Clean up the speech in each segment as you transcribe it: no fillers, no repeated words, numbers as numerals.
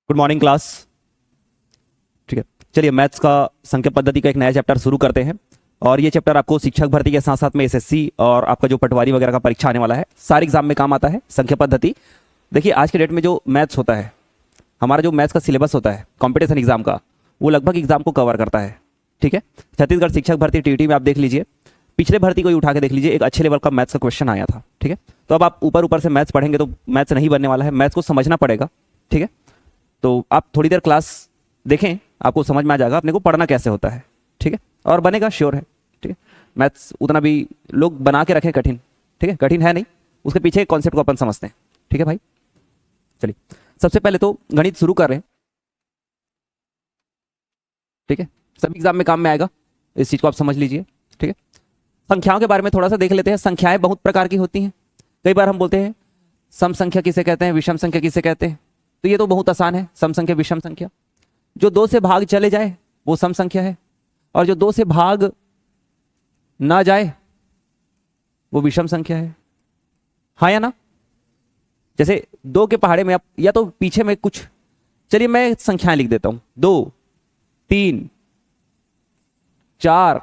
Good morning class. ठीक है, चलिए मैथ्स का संख्या पद्धति का एक नया चैप्टर शुरू करते हैं। और ये चैप्टर आपको शिक्षक भर्ती के साथ साथ में एसएससी और आपका जो पटवारी वगैरह का परीक्षा आने वाला है सारे एग्जाम में काम आता है संख्या पद्धति। देखिए आज के डेट में जो मैथ्स होता है, हमारा जो मैथ्स का सिलेबस होता है कॉम्पिटिशन एग्जाम का, वो लगभग एग्जाम को कवर करता है। ठीक है, छत्तीसगढ़ शिक्षक भर्ती टीटी में आप देख लीजिए, पिछले भर्ती को ही उठा के देख लीजिए, एक अच्छे लेवल का मैथ्स का क्वेश्चन आया था। ठीक है, तो अब आप ऊपर ऊपर से मैथ्स पढ़ेंगे तो मैथ्स नहीं बनने वाला है, मैथ्स को समझना पड़ेगा। ठीक है, तो आप थोड़ी देर क्लास देखें, आपको समझ में आ जाएगा अपने को पढ़ना कैसे होता है। ठीक है, और बनेगा, श्योर है। ठीक है, मैथ्स उतना भी लोग बना के रखें कठिन, ठीक है, कठिन है नहीं, उसके पीछे कॉन्सेप्ट को अपन समझते हैं। ठीक है भाई, चलिए सबसे पहले तो गणित शुरू कर रहे हैं। ठीक है, सभी एग्जाम में काम में आएगा, इस चीज को आप समझ लीजिए। ठीक है, संख्याओं के बारे में थोड़ा सा देख लेते हैं। संख्याएं बहुत प्रकार की होती हैं। कई बार हम बोलते हैं सम संख्या किसे कहते हैं, विषम संख्या किसे कहते हैं, तो ये तो बहुत आसान है, सम संख्या विषम संख्या। जो दो से भाग चले जाए वो सम संख्या है, और जो दो से भाग ना जाए वो विषम संख्या है। हाँ या ना? जैसे दो के पहाड़े में आप या तो पीछे में कुछ, चलिए मैं संख्याएं लिख देता हूं, 2 3 4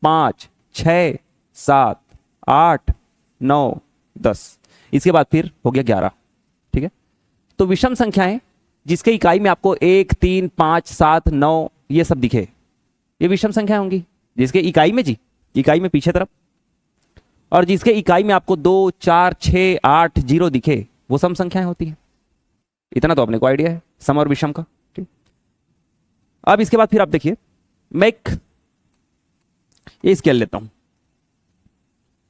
5 6 7 8 9 10, इसके बाद फिर हो गया 11। ठीक है, तो विषम संख्याएं जिसके इकाई में आपको 1 3 5 7 9 ये सब दिखे, ये विषम संख्याएं होंगी। जिसके इकाई में, जी इकाई में पीछे तरफ, और जिसके इकाई में आपको 2 4 6 8 0 दिखे वो सम संख्याएं होती हैं। इतना तो अपने को आइडिया है सम और विषम का। ठीक, अब इसके बाद फिर आप देखिए, मैं एक ये स्केल लेता हूं,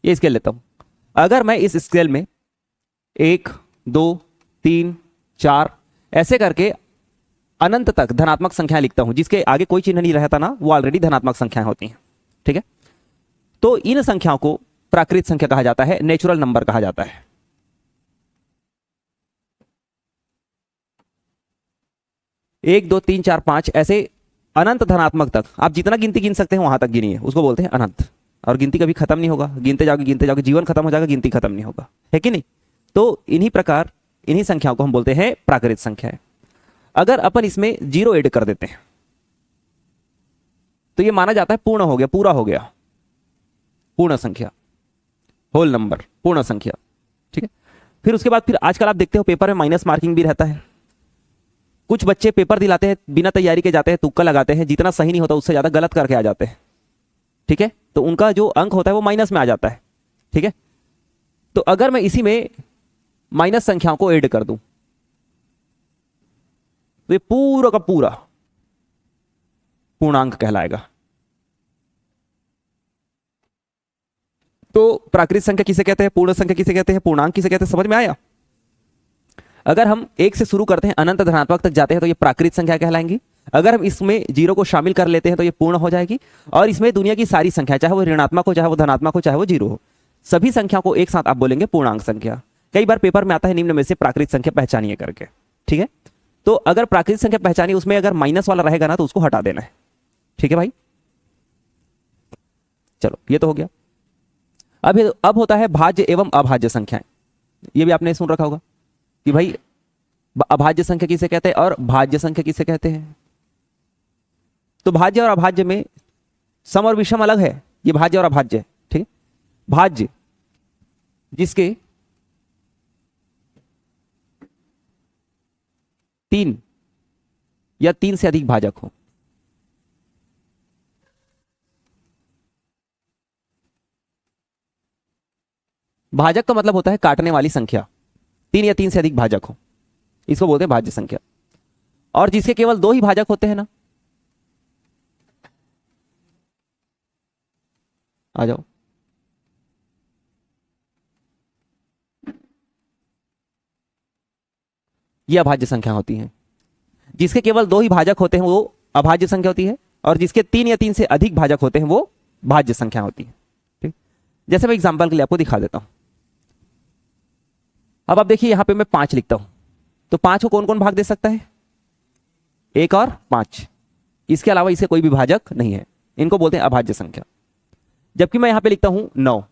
ये स्केल लेता हूं। अगर मैं इस स्केल में 1 2 3 4 ऐसे करके अनंत तक धनात्मक संख्याएं लिखता हूं, जिसके आगे कोई चिन्ह नहीं रहता ना, वो ऑलरेडी धनात्मक संख्याएं होती हैं। ठीक है, तो इन संख्याओं को प्राकृत संख्या कहा जाता है, नेचुरल नंबर कहा जाता है। 1 2 3 4 5 ऐसे अनंत धनात्मक तक आप जितना गिनती गिन सकते हैं वहां तक गिनिए, उसको बोलते हैं अनंत। और गिनती कभी खत्म नहीं होगा, गिनते जाओगे जीवन खत्म हो जाएगा, गिनती खत्म नहीं होगा, है कि नहीं? तो इन्हीं प्रकार इन्हीं संख्याओं को हम बोलते हैं प्राकृत संख्याएं। अगर अपन इसमें 0 ऐड कर देते हैं तो ये माना जाता है पूर्ण हो गया, पूरा हो गया, पूर्ण संख्या, होल नंबर, पूर्ण संख्या। ठीक है, फिर उसके बाद फिर आजकल आप देखते हो पेपर में माइनस मार्किंग भी रहता है। कुछ बच्चे पेपर दिलाते हैं, बिना तैयारी के जाते हैं, तुक्का लगाते हैं, जितना सही नहीं होता उससे ज्यादा गलत करके आ जाते हैं। ठीक है, तो उनका जो अंक होता है वो माइनस में आ जाता है। ठीक है, तो अगर मैं इसी में माइनस संख्याओं को ऐड कर दूं तो ये पूरा का पूरा पूर्णांक कहलाएगा। तो प्राकृत संख्या किसे कहते हैं, पूर्ण संख्या किसे कहते हैं, पूर्णांक किसे कहते हैं, समझ में आया? अगर हम 1 से शुरू करते हैं अनंत धनात्मक तक जाते हैं तो ये प्राकृत संख्या कहलाएंगी। अगर हम इसमें 0 को शामिल कर लेते हैं तो ये पूर्ण हो जाएगी। और इसमें दुनिया की सारी संख्या, चाहे वो ऋणात्मक हो, चाहे वो धनात्मक हो, चाहे वो 0 हो, सभी संख्या को एक साथ आप बोलेंगे पूर्णांक संख्या। कई बार पेपर में आता है निम्न में से प्राकृत संख्या पहचानिए करके। ठीक है, तो अगर प्राकृत संख्या पहचानी, उसमें अगर माइनस वाला रहेगा ना तो उसको हटा देना है। ठीक है भाई, चलो ये तो हो गया। अब होता है भाज्य एवं अभाज्य संख्याएं। ये भी आपने सुन रखा होगा कि भाई अभाज्य संख्या किसे कहते हैं और भाज्य संख्या किसे कहते हैं। तो भाज्य और अभाज्य में सम और विषम अलग है, ये भाज्य और अभाज्य है। ठीक है, भाज्य जिसके 3 या 3 से अधिक भाजक हो। भाजक का मतलब होता है काटने वाली संख्या, 3 या 3 से अधिक भाजक हो, इसको बोलते हैं भाज्य संख्या। और जिसके केवल 2 ही भाजक होते हैं ना, आ जाओ, ये अभाज्य संख्या होती हैं। जिसके केवल 2 ही भाजक होते हैं वो अभाज्य संख्या होती है, और जिसके 3 या 3 से अधिक भाजक होते हैं वो भाज्य संख्या होती है। ठीक, जैसे मैं एग्जांपल के लिए आपको दिखा देता हूं। अब आप देखिए यहां पे मैं 5 लिखता हूं, तो 5 को कौन कौन भाग दे सकता है? 1 और 5, इसके अलावा इसे कोई भी भाजक नहीं है, इनको बोलते हैं अभाज्य संख्या। जबकि मैं यहां पे लिखता हूं 9,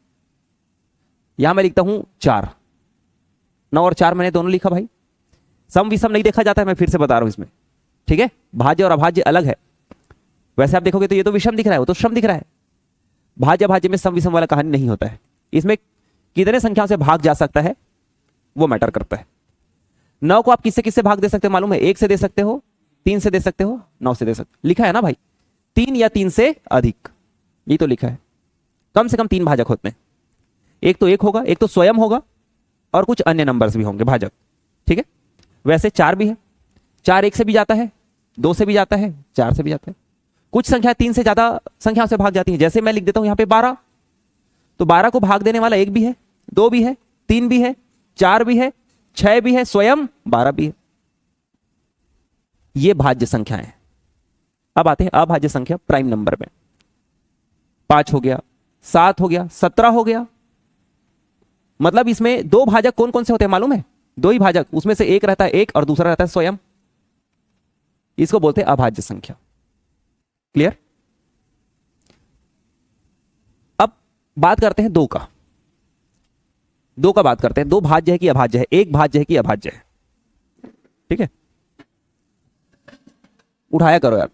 यहां मैं लिखता हूं 4, 9 और 4 मैंने दोनों लिखा भाई। सम विषम नहीं देखा जाता है, मैं फिर से बता रहा हूं इसमें, ठीक है। भाज्य और अभाज्य अलग है। वैसे आप देखोगे तो ये तो विषम दिख रहा है, वो तो सम दिख रहा है। भाज्य भाज्य में सम विषम वाला कहानी नहीं होता है। इसमें कितने संख्याओं से भाग जा सकता है वो मैटर करता है। 9 को आप किससे किससे भाग दे सकते हो मालूम है? 1 से दे सकते हो, 3 से दे सकते हो, 9 से दे सकते हो। लिखा है ना भाई, 3 या 3 से अधिक, ये तो लिखा है। कम से कम 3 भाजक होते हैं। एक तो 1 होगा, एक तो स्वयं होगा, और कुछ अन्य नंबर्स भी होंगे भाजक, ठीक है। वैसे 4 भी है, 4 1 से भी जाता है, 2 से भी जाता है, 4 से भी जाता है। कुछ संख्या 3 से ज्यादा संख्याओं से भाग जाती है। जैसे मैं लिख देता हूं यहां पे 12, तो 12 को भाग देने वाला 1 भी है, 2 भी है, 3 भी है, 4 भी है, 6 भी है, स्वयं 12 भी है। ये भाज्य संख्याएं हैं। अब आते हैं अभाज्य संख्या प्राइम नंबर में। 5 हो गया, 7 हो गया, 17 हो गया। मतलब इसमें 2 भाजक कौन कौन से होते हैं मालूम है? 2 ही भाजक, उसमें से एक रहता है 1 और दूसरा रहता है स्वयं। इसको बोलते हैं अभाज्य संख्या। क्लियर? अब बात करते हैं 2 का। 2 का बात करते हैं। 2 भाज्य है कि अभाज्य है? 1 भाज्य है कि अभाज्य है? ठीक है, उठाया करो यार।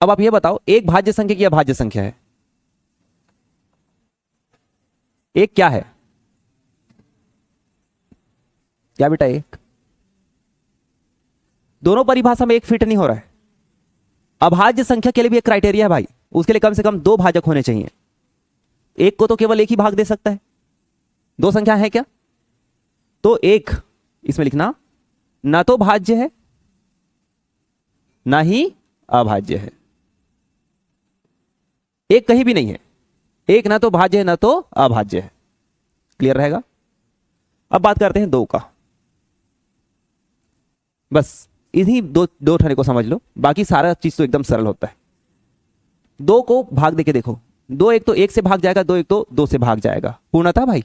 अब आप ये बताओ, 1 भाज्य संख्या की अभाज्य संख्या है? 1 क्या है? क्या बेटा 1? दोनों परिभाषा में 1 फिट नहीं हो रहा है। अभाज्य संख्या के लिए भी एक क्राइटेरिया है भाई, उसके लिए कम से कम 2 भाजक होने चाहिए। 1 को तो केवल 1 ही भाग दे सकता है। 2 संख्या है क्या? तो 1 इसमें लिखना, ना तो भाज्य है ना ही अभाज्य है। 1 कहीं भी नहीं है। 1 ना तो भाज्य है ना तो अभाज्य है। क्लियर रहेगा? अब बात करते हैं 2 का। बस इन्हीं दो ठाने को समझ लो, बाकी सारा चीज तो एकदम सरल होता है। 2 को भाग देके देखो, 2 एक तो 1 से भाग जाएगा, 2 एक तो 2 से भाग जाएगा। पूर्णतः भाई,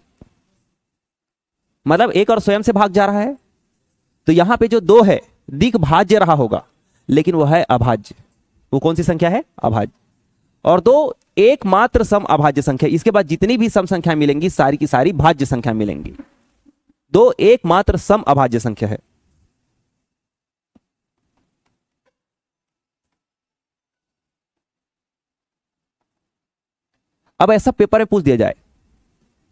मतलब 1 और स्वयं से भाग जा रहा है, तो यहां पे जो 2 है दिक भाज्य रहा होगा, लेकिन वह है अभाज्य। वो कौन सी संख्या है? अभाज्य। और 2 एकमात्र सम अभाज्य संख्या। इसके बाद जितनी भी सम संख्याएं मिलेंगी सारी की सारी भाज्य संख्या मिलेंगी। 2 एकमात्र सम अभाज्य संख्या है। अब ऐसा पेपर में पूछ दिया जाए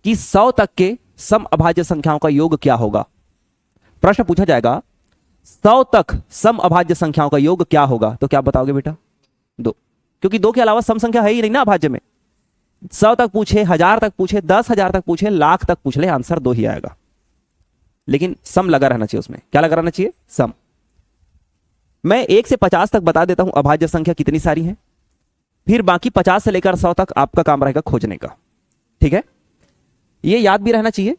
कि 100 तक के सम अभाज्य संख्याओं का योग क्या होगा। प्रश्न पूछा जाएगा 100 तक सम अभाज्य संख्याओं का योग क्या होगा, तो क्या बताओगे बेटा? 2, क्योंकि 2 के अलावा सम संख्या है ही नहीं ना अभाज्य में। 100 तक पूछे, 1000 तक पूछे, 10,000 तक पूछे, लाख तक पूछ ले, आंसर 2 ही आएगा। लेकिन सम लगा रहना चाहिए उसमें। क्या लगा रहना चाहिए? सम। मैं 1 से 50 तक बता देता हूं अभाज्य संख्या कितनी सारी है, फिर बाकी 50 से लेकर 100 तक आपका काम रहेगा खोजने का। ठीक है, ये याद भी रहना चाहिए,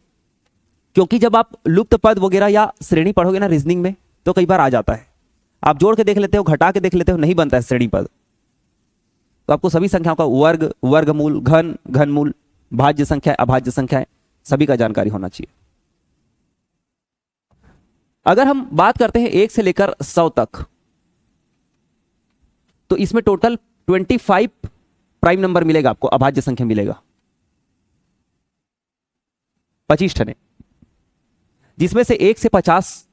क्योंकि जब आप लुप्त पद वगैरह या श्रेणी पढ़ोगे ना रीजनिंग में, तो कई बार आ जाता है। आप जोड़ के देख लेते हो, घटा के देख लेते हो, नहीं बनता है श्रेणी पद। तो आपको सभी संख्याओं का वर्ग, वर्गमूल, घन, घनमूल, भाज्य संख्या, अभाज्य संख्या सभी का जानकारी होना चाहिए। अगर हम बात करते हैं 1 से लेकर 100 तक, तो इसमें टोटल 25 प्राइम नंबर मिलेगा आपको, अभाज्य संख्या मिलेगा 25 ठने, जिसमें से 1 से 50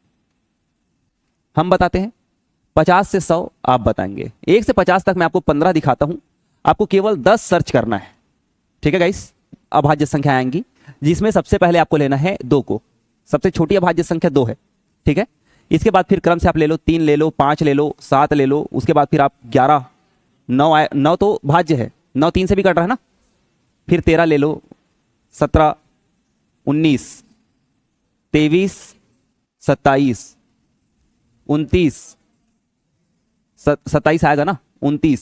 हम बताते हैं, 50 से 100 आप बताएंगे। 1 से 50 तक मैं आपको 15 दिखाता हूं, आपको केवल 10 सर्च करना है। ठीक है गाइस, अभाज्य संख्या आएंगी, जिसमें सबसे पहले आपको लेना है 2 को। सबसे छोटी अभाज्य संख्या 2 है। ठीक है, इसके बाद फिर क्रम से आप ले लो, 3 ले लो, 5 ले लो, 7 ले लो, उसके बाद फिर आप 11, 9 9 तो भाज्य है, 9 3 से भी कट रहा है ना, फिर 13 ले लो, 17, 19, 23, 27, 29, 27 आएगा ना, 29,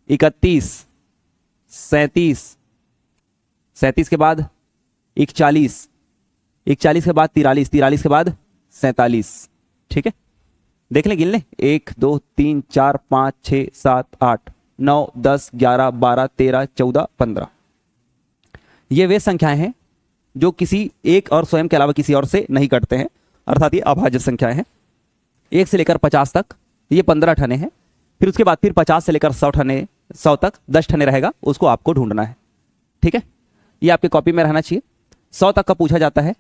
31, 37, 37 के बाद 41, 41 के बाद 43, 43 के बाद 47। ठीक है, देख ले, गिन ले, 1 2 3 4 5 6 7 8 9 10 11 12 13 14 15। ये वे संख्याएं हैं जो किसी एक और स्वयं के अलावा किसी और से नहीं कटते हैं, अर्थात ये अभाज्य संख्याएं हैं। 1 से लेकर 50 तक ये 15 ठने हैं। फिर उसके बाद फिर 50 से लेकर 100 तक 10 ठने रहेगा, उसको आपको ढूंढना है। ठीक है, ये आपके कॉपी में रहना चाहिए। 100 तक का पूछा जाता है,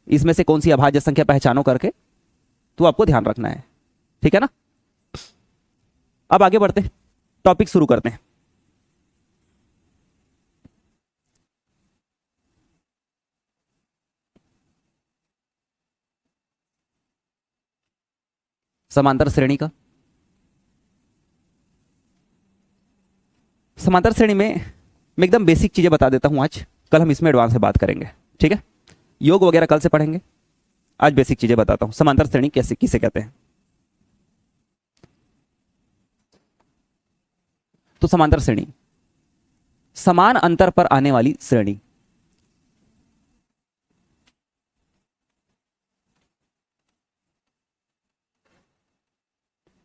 इसमें से कौन सी अभाज्य संख्या पहचानो करके, तो आपको ध्यान रखना है। ठीक है ना। अब आगे बढ़ते, टॉपिक शुरू करते हैं। समांतर श्रेणी का। समांतर श्रेणी में मैं एकदम बेसिक चीजें बता देता हूं आज, कल हम इसमें एडवांस से बात करेंगे। ठीक है, योग वगैरह कल से पढ़ेंगे, आज बेसिक चीजें बताता हूं। समांतर श्रेणी कैसे किसे कहते हैं। तो समांतर श्रेणी, समान अंतर पर आने वाली श्रेणी।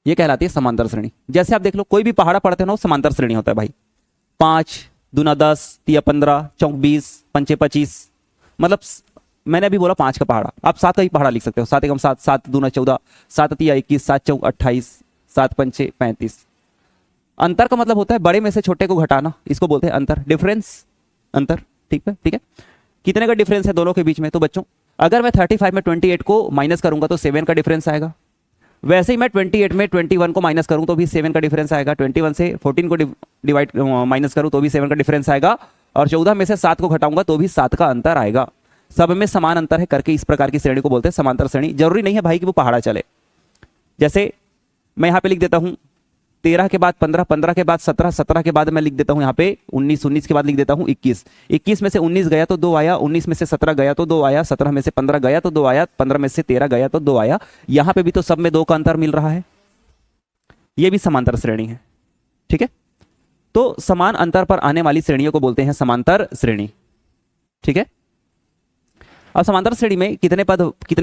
ये कहलाती है समांतर श्रेणी। जैसे आप देख लो, कोई भी पहाड़ा पढ़ते हो ना, वो समांतर श्रेणी होता है भाई। 5 दूना 10, 3 15, चौक 20, पंचे 25, मतलब मैंने अभी बोला 5 का पहाड़ा, आप 7 का ही पहाड़ा लिख सकते हो। 7 एकम 7, 7 दूना 14, 7 तिया 21, 7 चौक 28, 7 पंचे 35। अंतर का मतलब होता है बड़े में से छोटे को घटाना, इसको बोलते हैं अंतर, डिफरेंस, अंतर। ठीक है, ठीक है। कितने का डिफरेंस है दोनों के बीच में? तो बच्चों अगर मैं 35 में 28 को माइनस करूंगा तो 7 का डिफरेंस आएगा। वैसे ही मैं 28 में 21 को माइनस करूं तो भी 7 का डिफरेंस आएगा। 21 से 14 को डिवाइड माइनस करूं तो भी 7 का डिफरेंस आएगा। और 14 में से 7 को घटाऊंगा तो भी 7 का अंतर आएगा। सब में समान अंतर है करके इस प्रकार की श्रेणी को बोलते हैं समांतर श्रेणी। जरूरी नहीं है भाई कि वो पहाड़ा चले। जैसे मैं यहां पे लिख देता हूं 13 के बाद 15, 15 के बाद 17, 17 के बाद मैं लिख देता हूं यहाँ पे 19, 19 के बाद लिख देता हूं 21, 21 में से 19 गया तो 2 आया, 19 में से 17 गया तो 2 आया, 17 में से 15 गया तो 2 आया, 15 में से 13 गया तो 2 आया। यहां पे भी तो सब में 2 का अंतर मिल रहा है, ये भी समांतर श्रेणी है। ठीक है, तो समान अंतर पर आने वाली श्रेणियों को बोलते हैं समांतर श्रेणी। ठीक है, अब समांतर श्रेणी में कितने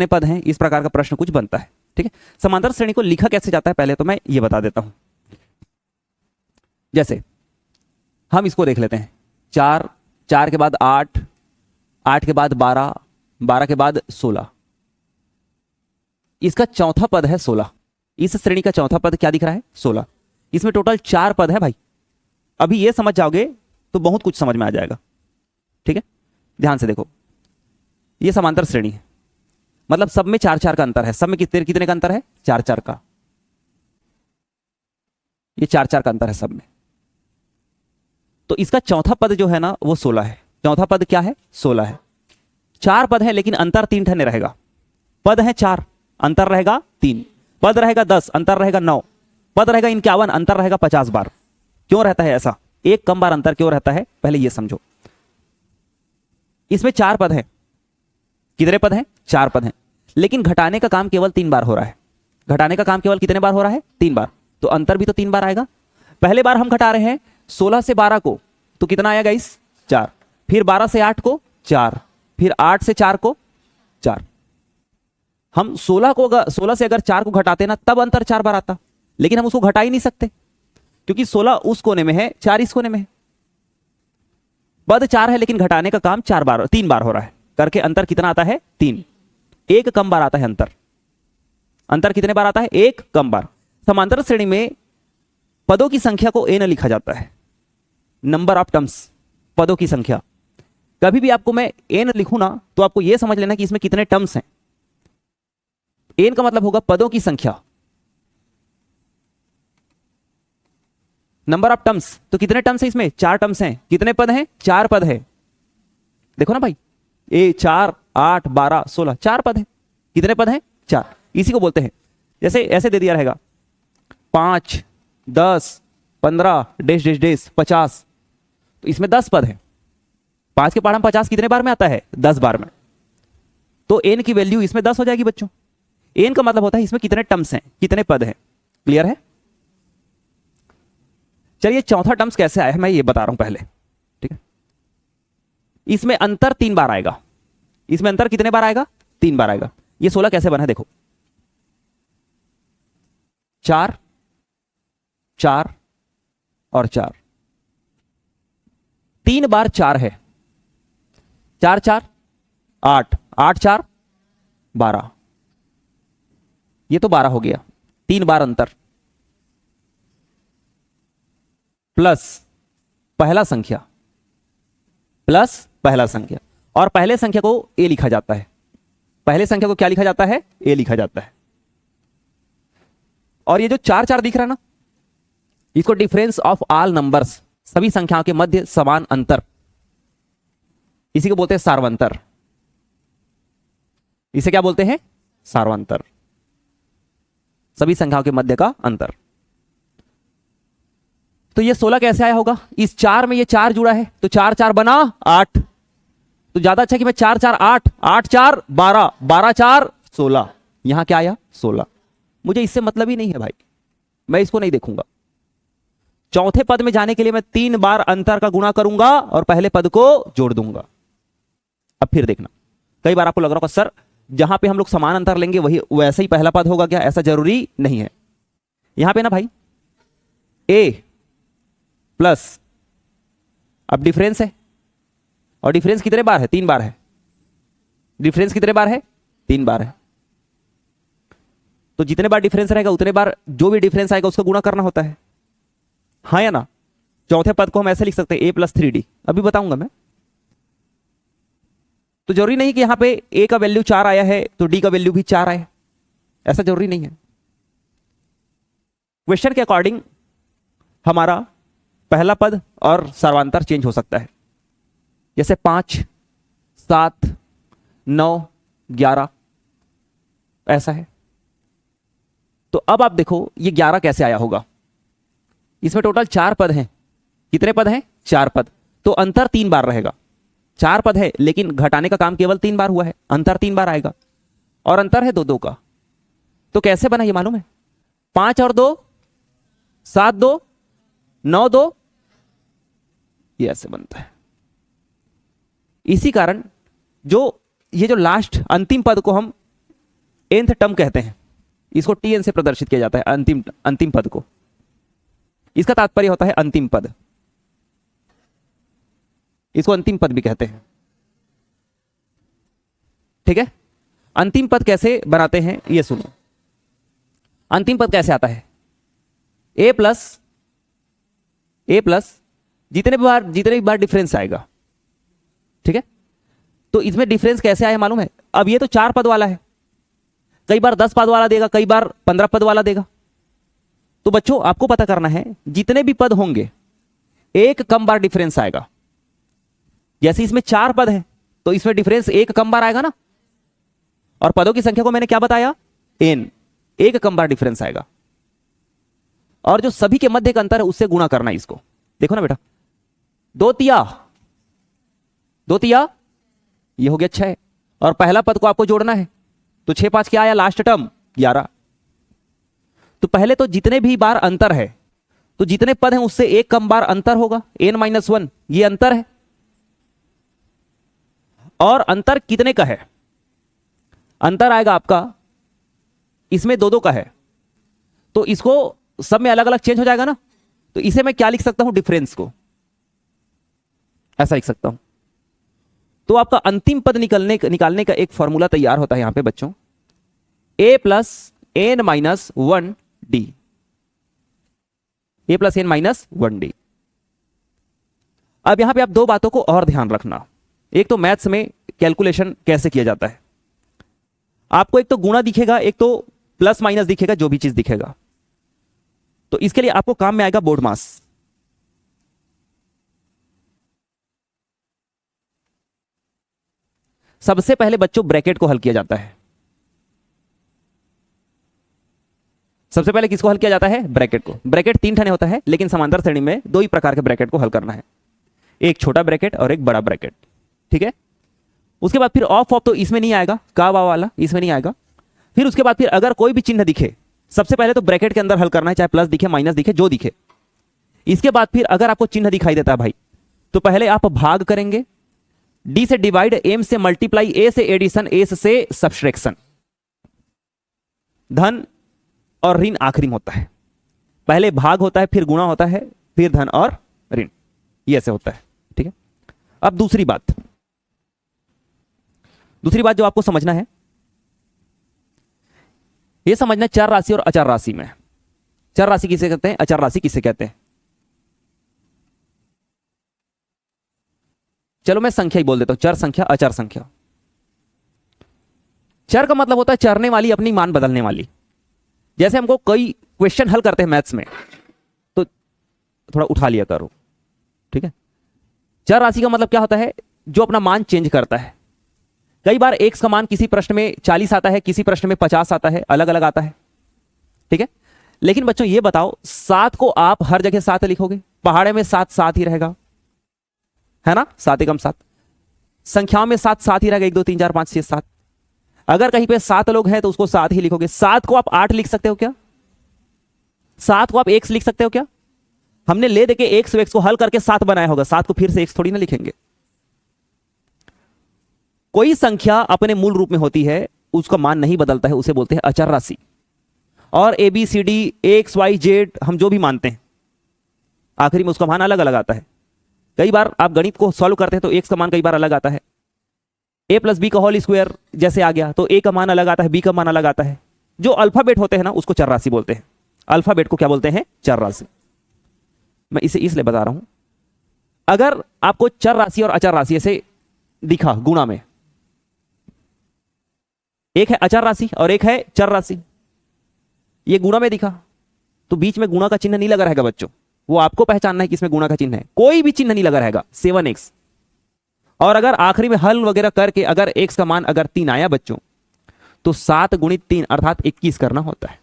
पद हैं, इस प्रकार का प्रश्न कुछ बनता है। ठीक है, समांतर श्रेणी को लिखा कैसे जाता है पहले तो मैं ये बता देता हूं। जैसे हम इसको देख लेते हैं, 4, 4 के बाद 8, 8 के बाद 12, 12 के बाद 16, इसका चौथा पद है 16। इस श्रेणी का चौथा पद क्या दिख रहा है? 16। इसमें टोटल 4 पद है भाई। अभी ये समझ जाओगे तो बहुत कुछ समझ में आ जाएगा। ठीक है, ध्यान से देखो, ये समांतर श्रेणी है, मतलब सब में 4 4 का अंतर है। सब में कितने कितने का अंतर है? 4 4 का। ये 4 4 का अंतर है सब में। तो इसका चौथा पद जो है ना वो 16 है। चौथा पद क्या है? 16 है। 4 पद है लेकिन अंतर 3 ठने रहेगा। पद है 4, अंतर रहेगा 3, पद रहेगा 10, अंतर रहेगा 9, पद रहेगा 51, अंतर रहेगा 50 बार। क्यों रहता है ऐसा? एक कम बार अंतर क्यों रहता है, पहले ये समझो। इसमें 4 पद है। कितने पद हैं? 4 पद हैं, लेकिन घटाने का काम केवल 3 बार हो रहा है। घटाने का काम केवल कितने बार हो रहा है? 3 बार। तो अंतर भी तो 3 बार आएगा। पहले बार हम घटा रहे हैं 16 से 12 को, तो कितना आया गाइस? 4। फिर 12 से 8 को 4, फिर 8 से 4 को 4। हम 16 से अगर 4 को घटाते ना तब अंतर 4 बार आता, लेकिन हम उसको घटा ही नहीं सकते क्योंकि 16 उस कोने में है, 4 इस कोने में है। पद 4 है लेकिन घटाने का काम 3 बार हो रहा है, करके अंतर कितना आता है? 3। एक कम बार आता है अंतर। अंतर कितने बार आता है? एक कम बार। समांतर श्रेणी में पदों की संख्या को n लिखा जाता है, नंबर ऑफ टर्म्स, पदों की संख्या। कभी भी आपको मैं n लिखूं ना तो आपको यह समझ लेना कि इसमें कितने टर्म्स हैं। n का मतलब होगा पदों की संख्या। नंबर ऑफ टर्म्स, तो कितने टर्म्स हैं इसमें? 4 टर्म्स हैं। कितने पद हैं? 4 पद है। देखो ना भाई, 4, 8, 12, 16, 4 पद हैं। कितने पद हैं? 4। इसी को बोलते हैं, जैसे ऐसे दे दिया रहेगा 5, 10, 15, डेश डेश डेश 50, तो इसमें 10 पद है। 5 के पहाड़ा में 50 कितने बार में आता है? 10 बार में। तो n की वैल्यू इसमें 10 हो जाएगी बच्चों। n का मतलब होता है इसमें कितने टर्म्स हैं, कितने पद हैं। क्लियर है? चलिए, चौथा टर्म्स कैसे आया है मैं ये बता रहा हूं पहले। ठीक है, इसमें अंतर 3 बार आएगा। इसमें अंतर कितने बार आएगा? 3 बार आएगा। ये 16 कैसे बना है देखो, 4, 4 और 4, 3 बार 4 है। 4 4 8, 8 4 12, ये तो 12 हो गया। 3 बार अंतर। प्लस पहला संख्या प्लस पहला संख्या, और पहले संख्या को ए लिखा जाता है। पहले संख्या को क्या लिखा जाता है? ए लिखा जाता है। और ये जो 4 4 दिख रहा है ना, इसको डिफरेंस ऑफ ऑल नंबर्स, सभी संख्याओं के मध्य समान अंतर, इसी को बोलते हैं सार्वंतर। इसे क्या बोलते हैं? सार्वंतर, सभी संख्याओं के मध्य का अंतर। तो ये 16 कैसे आया होगा? इस 4 में ये 4 जुड़ा है, तो 4 4 बना 8, तो ज्यादा अच्छा कि मैं 4 4 8, 8 4 12, 12 4 16, यहां क्या आया? 16। मुझे इससे मतलब ही नहीं है भाई, मैं इसको नहीं देखूंगा। चौथे पद में जाने के लिए मैं 3 बार अंतर का गुणा करूंगा और पहले पद को जोड़ दूंगा। अब फिर देखना, कई बार आपको लग रहा होगा सर जहां पे हम लोग समान अंतर लेंगे वही वैसा ही पहला पद होगा क्या? ऐसा जरूरी नहीं है। यहां पे ना भाई ए प्लस, अब डिफरेंस है, और डिफरेंस कितने बार है? 3 बार है। डिफरेंस कितने बार है? 3 बार है। तो जितने बार डिफरेंस रहेगा उतने बार जो भी डिफरेंस आएगा उसका गुणा करना होता है, हाँ या ना? चौथे पद को हम ऐसे लिख सकते हैं ए प्लस 3d, अभी बताऊंगा मैं। तो जरूरी नहीं कि यहां पे ए का वैल्यू 4 आया है तो डी का वैल्यू भी 4 आए, ऐसा जरूरी नहीं है। क्वेश्चन के अकॉर्डिंग हमारा पहला पद और सर्वांतर चेंज हो सकता है, जैसे 5 7 9 11 ऐसा है। तो अब आप देखो ये 11 कैसे आया होगा? इसमें टोटल 4 पद हैं। कितने पद हैं? 4 पद। तो अंतर 3 बार रहेगा। 4 पद है लेकिन घटाने का काम केवल 3 बार हुआ है, अंतर 3 बार आएगा, और अंतर है 2 2 का। तो कैसे बना ये मालूम है? 5 और 2 7 2 9 2, ये ऐसे बनता है। इसी कारण ये जो लास्ट अंतिम पद को हम nth टर्म कहते हैं, इसको tn से प्रदर्शित किया जाता है, अंतिम पद को। इसका तात्पर्य होता है अंतिम पद, इसको अंतिम पद भी कहते हैं। ठीक है, अंतिम पद कैसे बनाते हैं ये सुनो। अंतिम पद कैसे आता है? ए प्लस जितने भी बार डिफरेंस आएगा, ठीक है। तो इसमें डिफरेंस कैसे आया मालूम है? अब ये तो 4 पद वाला है, कई बार 10 पद वाला देगा, कई बार 15 पद वाला देगा। तो बच्चों आपको पता करना है जितने भी पद होंगे एक कम बार डिफरेंस आएगा। जैसे इसमें 4 पद है तो इसमें डिफरेंस एक कम बार आएगा ना, और पदों की संख्या को मैंने क्या बताया? n, एक कम बार डिफरेंस आएगा। और जो सभी के मध्य का अंतर है उससे गुणा करना। इसको देखो ना बेटा, 2 तिया ये हो गया 6, और पहला पद को आपको जोड़ना है, तो 6 5 क्या आया? Last term 11। तो पहले तो जितने भी बार अंतर है, तो जितने पद हैं उससे एक कम बार अंतर होगा, n-1, ये अंतर है। और अंतर कितने का है? अंतर आएगा आपका इसमें 2 2 का है, तो इसको सब में अलग अलग चेंज हो जाएगा ना। तो इसे मैं क्या लिख सकता हूं? डिफरेंस को ऐसा लिख सकता हूं। तो आपका अंतिम पद निकालने का एक फॉर्मूला तैयार होता है यहां पे बच्चों, a plus n-1d, a plus n-1d। अब यहां पे आप 2 बातों को और ध्यान रखना। एक तो मैथ्स में कैलकुलेशन कैसे किया जाता है, आपको एक तो गुणा दिखेगा, एक तो प्लस माइनस दिखेगा, जो भी चीज दिखेगा। तो इसके लिए आपको काम में आएगा बोर्ड मास। सबसे पहले बच्चों ब्रैकेट को हल किया जाता है। सबसे पहले किसको हल किया जाता है? ब्रैकेट को। ब्रैकेट 3 ठने होता है, लेकिन समांतर श्रेणी में 2 ही प्रकार के ब्रैकेट को हल करना है, एक छोटा ब्रैकेट और एक बड़ा ब्रैकेट। ठीक है, उसके बाद फिर ऑफ तो इसमें नहीं आएगा, का वा वाला इसमें नहीं आएगा। फिर उसके बाद फिर अगर कोई भी चिन्ह दिखे, सबसे पहले तो ब्रैकेट के अंदर हल करना है, चाहे प्लस दिखे माइनस दिखे जो दिखे। इसके बाद फिर अगर आपको चिन्ह दिखाई देता है भाई, तो पहले आप भाग करेंगे, डी से डिवाइड, एम से मल्टीप्लाई, ए से एडिशन, एस से सब्सट्रैक्शन। धन और ऋण आखिरी में होता है, पहले भाग होता है, फिर गुणा होता है, फिर धन और ऋण, ये ऐसे होता है। ठीक है, अब दूसरी बात जो आपको समझना है, यह समझना चर राशि और अचर राशि में। चर राशि किसे कहते हैं, अचर राशि किसे कहते हैं? चलो मैं संख्या ही बोल देता हूं, चर संख्या, अचर संख्या। चर का मतलब होता है चरने वाली, अपनी मान बदलने वाली। जैसे हमको कोई क्वेश्चन हल करते हैं मैथ्स में, तो थोड़ा उठा लिया करो, ठीक है। चर राशि का मतलब क्या होता है, जो अपना मान चेंज करता है। कई बार x का मान किसी प्रश्न में 40 आता है, किसी प्रश्न में 50 आता है, अलग अलग आता है, ठीक है। लेकिन बच्चों ये बताओ, 7 को आप हर जगह 7 लिखोगे? पहाड़े में 7 7 ही रहेगा, है ना, 7 एकम 7। संख्याओं में 7 7 ही रहेगा, 1 2 3 4 5 6 7। अगर कहीं पे 7 लोग हैं तो उसको 7 ही लिखोगे। 7 को आप 8 लिख सकते हो क्या? 7 को आप x लिख सकते हो क्या? हमने ले देके x को हल करके 7 बनाया होगा, 7 को फिर से x थोड़ी ना लिखेंगे। कोई संख्या अपने मूल रूप में होती है, उसका मान नहीं बदलता है, उसे बोलते हैं अचर राशि। और a b c d x y z हम जो भी मानते हैं, आखिरी में उसका मान अलग अलग आता है। कई बार आप गणित को सॉल्व करते हैं तो एक्स का मान कई बार अलग आता है। ए प्लस बी का होल स्क्वायर जैसे आ गया तो ए का मान अलग आता है, बी का मान अलग आता है। जो अल्फाबेट होते हैं ना, उसको चर राशि बोलते हैं। अल्फाबेट को क्या बोलते हैं? चर राशि। मैं इसे इसलिए बता रहा हूं, अगर आपको चर राशि और अचर राशि ऐसे दिखा गुणा में, एक है अचर राशि और एक है चर राशि, ये गुणा में दिखा तो बीच में गुणा का चिन्ह नहीं लगा रहेगा बच्चों। वो आपको पहचानना है कि इसमें गुणा का चिन्ह है, कोई भी चिन्ह नहीं लगा रहेगा, 7x। और अगर आखिरी में हल वगैरह करके अगर x का मान अगर 3 आया बच्चों, तो 7 गुणित 3 अर्थात 21 करना होता है।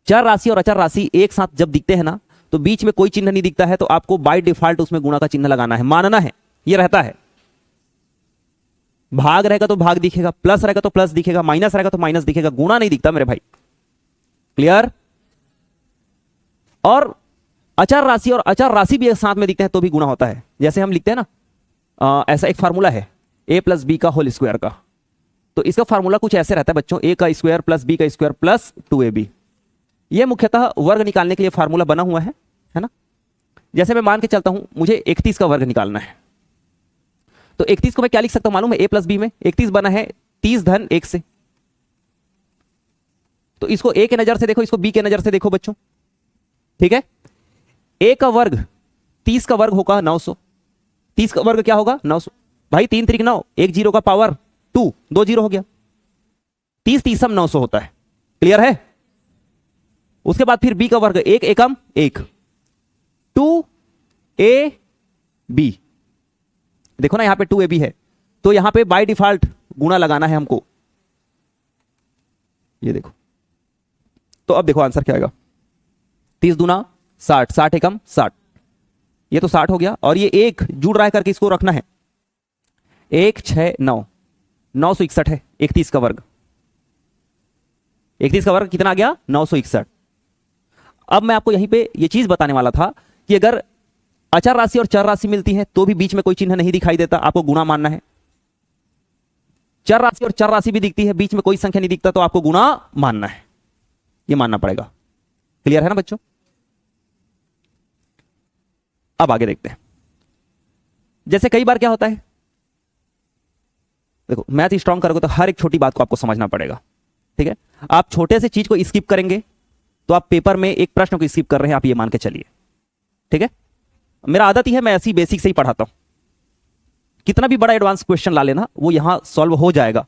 चर राशि और अचर राशि एक साथ जब दिखते हैं ना, तो बीच में कोई चिन्ह नहीं दिखता है, तो आपको बाय डिफॉल्ट उसमें गुणा का चिन्ह लगाना है, मानना है, ये रहता है। भाग रहेगा तो भाग दिखेगा, प्लस रहेगा तो प्लस दिखेगा, माइनस रहेगा तो माइनस दिखेगा, गुणा नहीं दिखता मेरे भाई। क्लियर? और अचर राशि और अचर राशि भी एक साथ में दिखते हैं तो भी गुणा होता है। जैसे हम लिखते हैं ना, ऐसा एक फार्मूला है a प्लस बी का होल स्क्वायर का, तो इसका फार्मूला कुछ ऐसे रहता है बच्चों, a का स्क्वायर प्लस b का स्क्वायर प्लस 2ab। यह मुख्यतः वर्ग निकालने के लिए फार्मूला बना हुआ है ना। जैसे मैं मान के चलता हूं मुझे 31 का वर्ग निकालना है, तो 31 को मैं क्या लिख सकता हूं मालूम है? a प्लस बी में 31 बना है 30 धन 1 से। तो इसको a के नजर से देखो, इसको b के नजर से देखो बच्चों, ठीक है। a का वर्ग 30 का वर्ग होगा 900, 30 का वर्ग क्या होगा? 900 भाई, 3 3 9, 1 0 का पावर 2, 2 0 हो गया, 30 30 900 होता है। क्लियर है? उसके बाद फिर b का वर्ग 1 एकम 1, 2ab, देखो ना यहां पे 2ab है, तो यहां पे बाय डिफॉल्ट गुणा लगाना है हमको, ये देखो। तो अब देखो आंसर क्या आएगा, 30 दूना 60, 60 एकम 60, ये तो 60 हो गया। और ये एक जुड़ रहा है करके इसको रखना है, 1 6 9, 961 है 31 का वर्ग। 31 का वर्ग कितना आ गया? 961। अब मैं आपको यहीं पे ये चीज बताने वाला था कि अगर अचर राशि और चर राशि मिलती है तो भी बीच में कोई चिन्ह नहीं दिखाई देता, आपको गुणा मानना है। चर राशि और चर राशि भी दिखती है, बीच में कोई संख्या नहीं दिखता, तो आपको गुणा मानना है, ये मानना पड़ेगा। क्लियर है ना बच्चों? अब आगे देखते हैं। जैसे कई बार क्या होता है, देखो मैथ स्ट्रांग करोगे तो हर एक छोटी बात को आपको समझना पड़ेगा, ठीक है। आप छोटे से चीज को स्किप करेंगे तो आप पेपर में एक प्रश्न को स्किप कर रहे हैं, आप ये मान के चलिए, ठीक है। मेरा आदत ही है, मैं ऐसी बेसिक से ही पढ़ाता हूं, कितना भी बड़ा एडवांस क्वेश्चन ला लेना वो यहां सॉल्व हो जाएगा,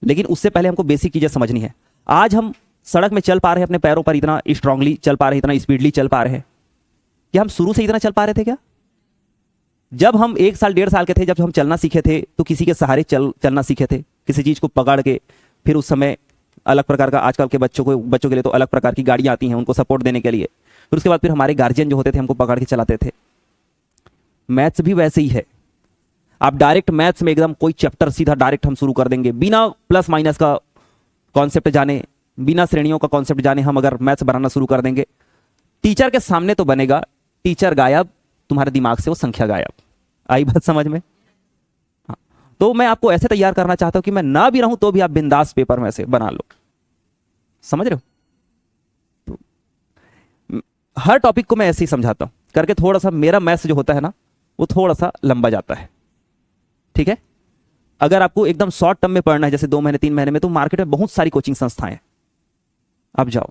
लेकिन उससे पहले हमको बेसिक चीजें समझनी है। आज हम सड़क में चल पा रहे हैं, अपने पैरों पर इतना स्ट्रांगली चल पा रहे हैं, इतना स्पीडली चल पा रहे हैं, क्या हम शुरू से इतना चल पा रहे थे क्या? जब हम 1 साल 1.5 साल के थे, जब हम चलना सीखे थे, तो किसी के सहारे चलना सीखे थे, किसी चीज को पकड़ के। फिर उस समय अलग प्रकार का, आजकल के बच्चों के लिए तो अलग प्रकार की गाड़ियां आती हैं उनको सपोर्ट देने के लिए। फिर उसके बाद फिर हमारे गार्जियन जो होते थे हमको पकड़ के चलाते थे। मैथ्स भी वैसे ही है, आप डायरेक्ट मैथ्स में एकदम कोई चैप्टर सीधा डायरेक्ट हम शुरू कर देंगे, बिना प्लस माइनस का कॉन्सेप्ट जाने, बिना श्रेणियों का कॉन्सेप्ट जाने हम अगर मैथ्स बनाना शुरू कर देंगे, टीचर के सामने तो बनेगा, टीचर गायब, तुम्हारे दिमाग से वो संख्या गायब। आई बात समझ में? हाँ, तो मैं आपको ऐसे तैयार करना चाहता हूं कि मैं ना भी रहूं तो भी आप बिंदास पेपर में से बना लो। समझ रहे हो? तो हर टॉपिक को मैं ऐसे ही समझाता हूं करके, थोड़ा सा मेरा मैथ्स जो होता है ना वो थोड़ा सा लंबा जाता है, ठीक है। अगर आपको एकदम शॉर्ट टर्म में पढ़ना है, जैसे 2 महीने 3 महीने में, तो मार्केट में बहुत सारी कोचिंग संस्थाएं, आप जाओ।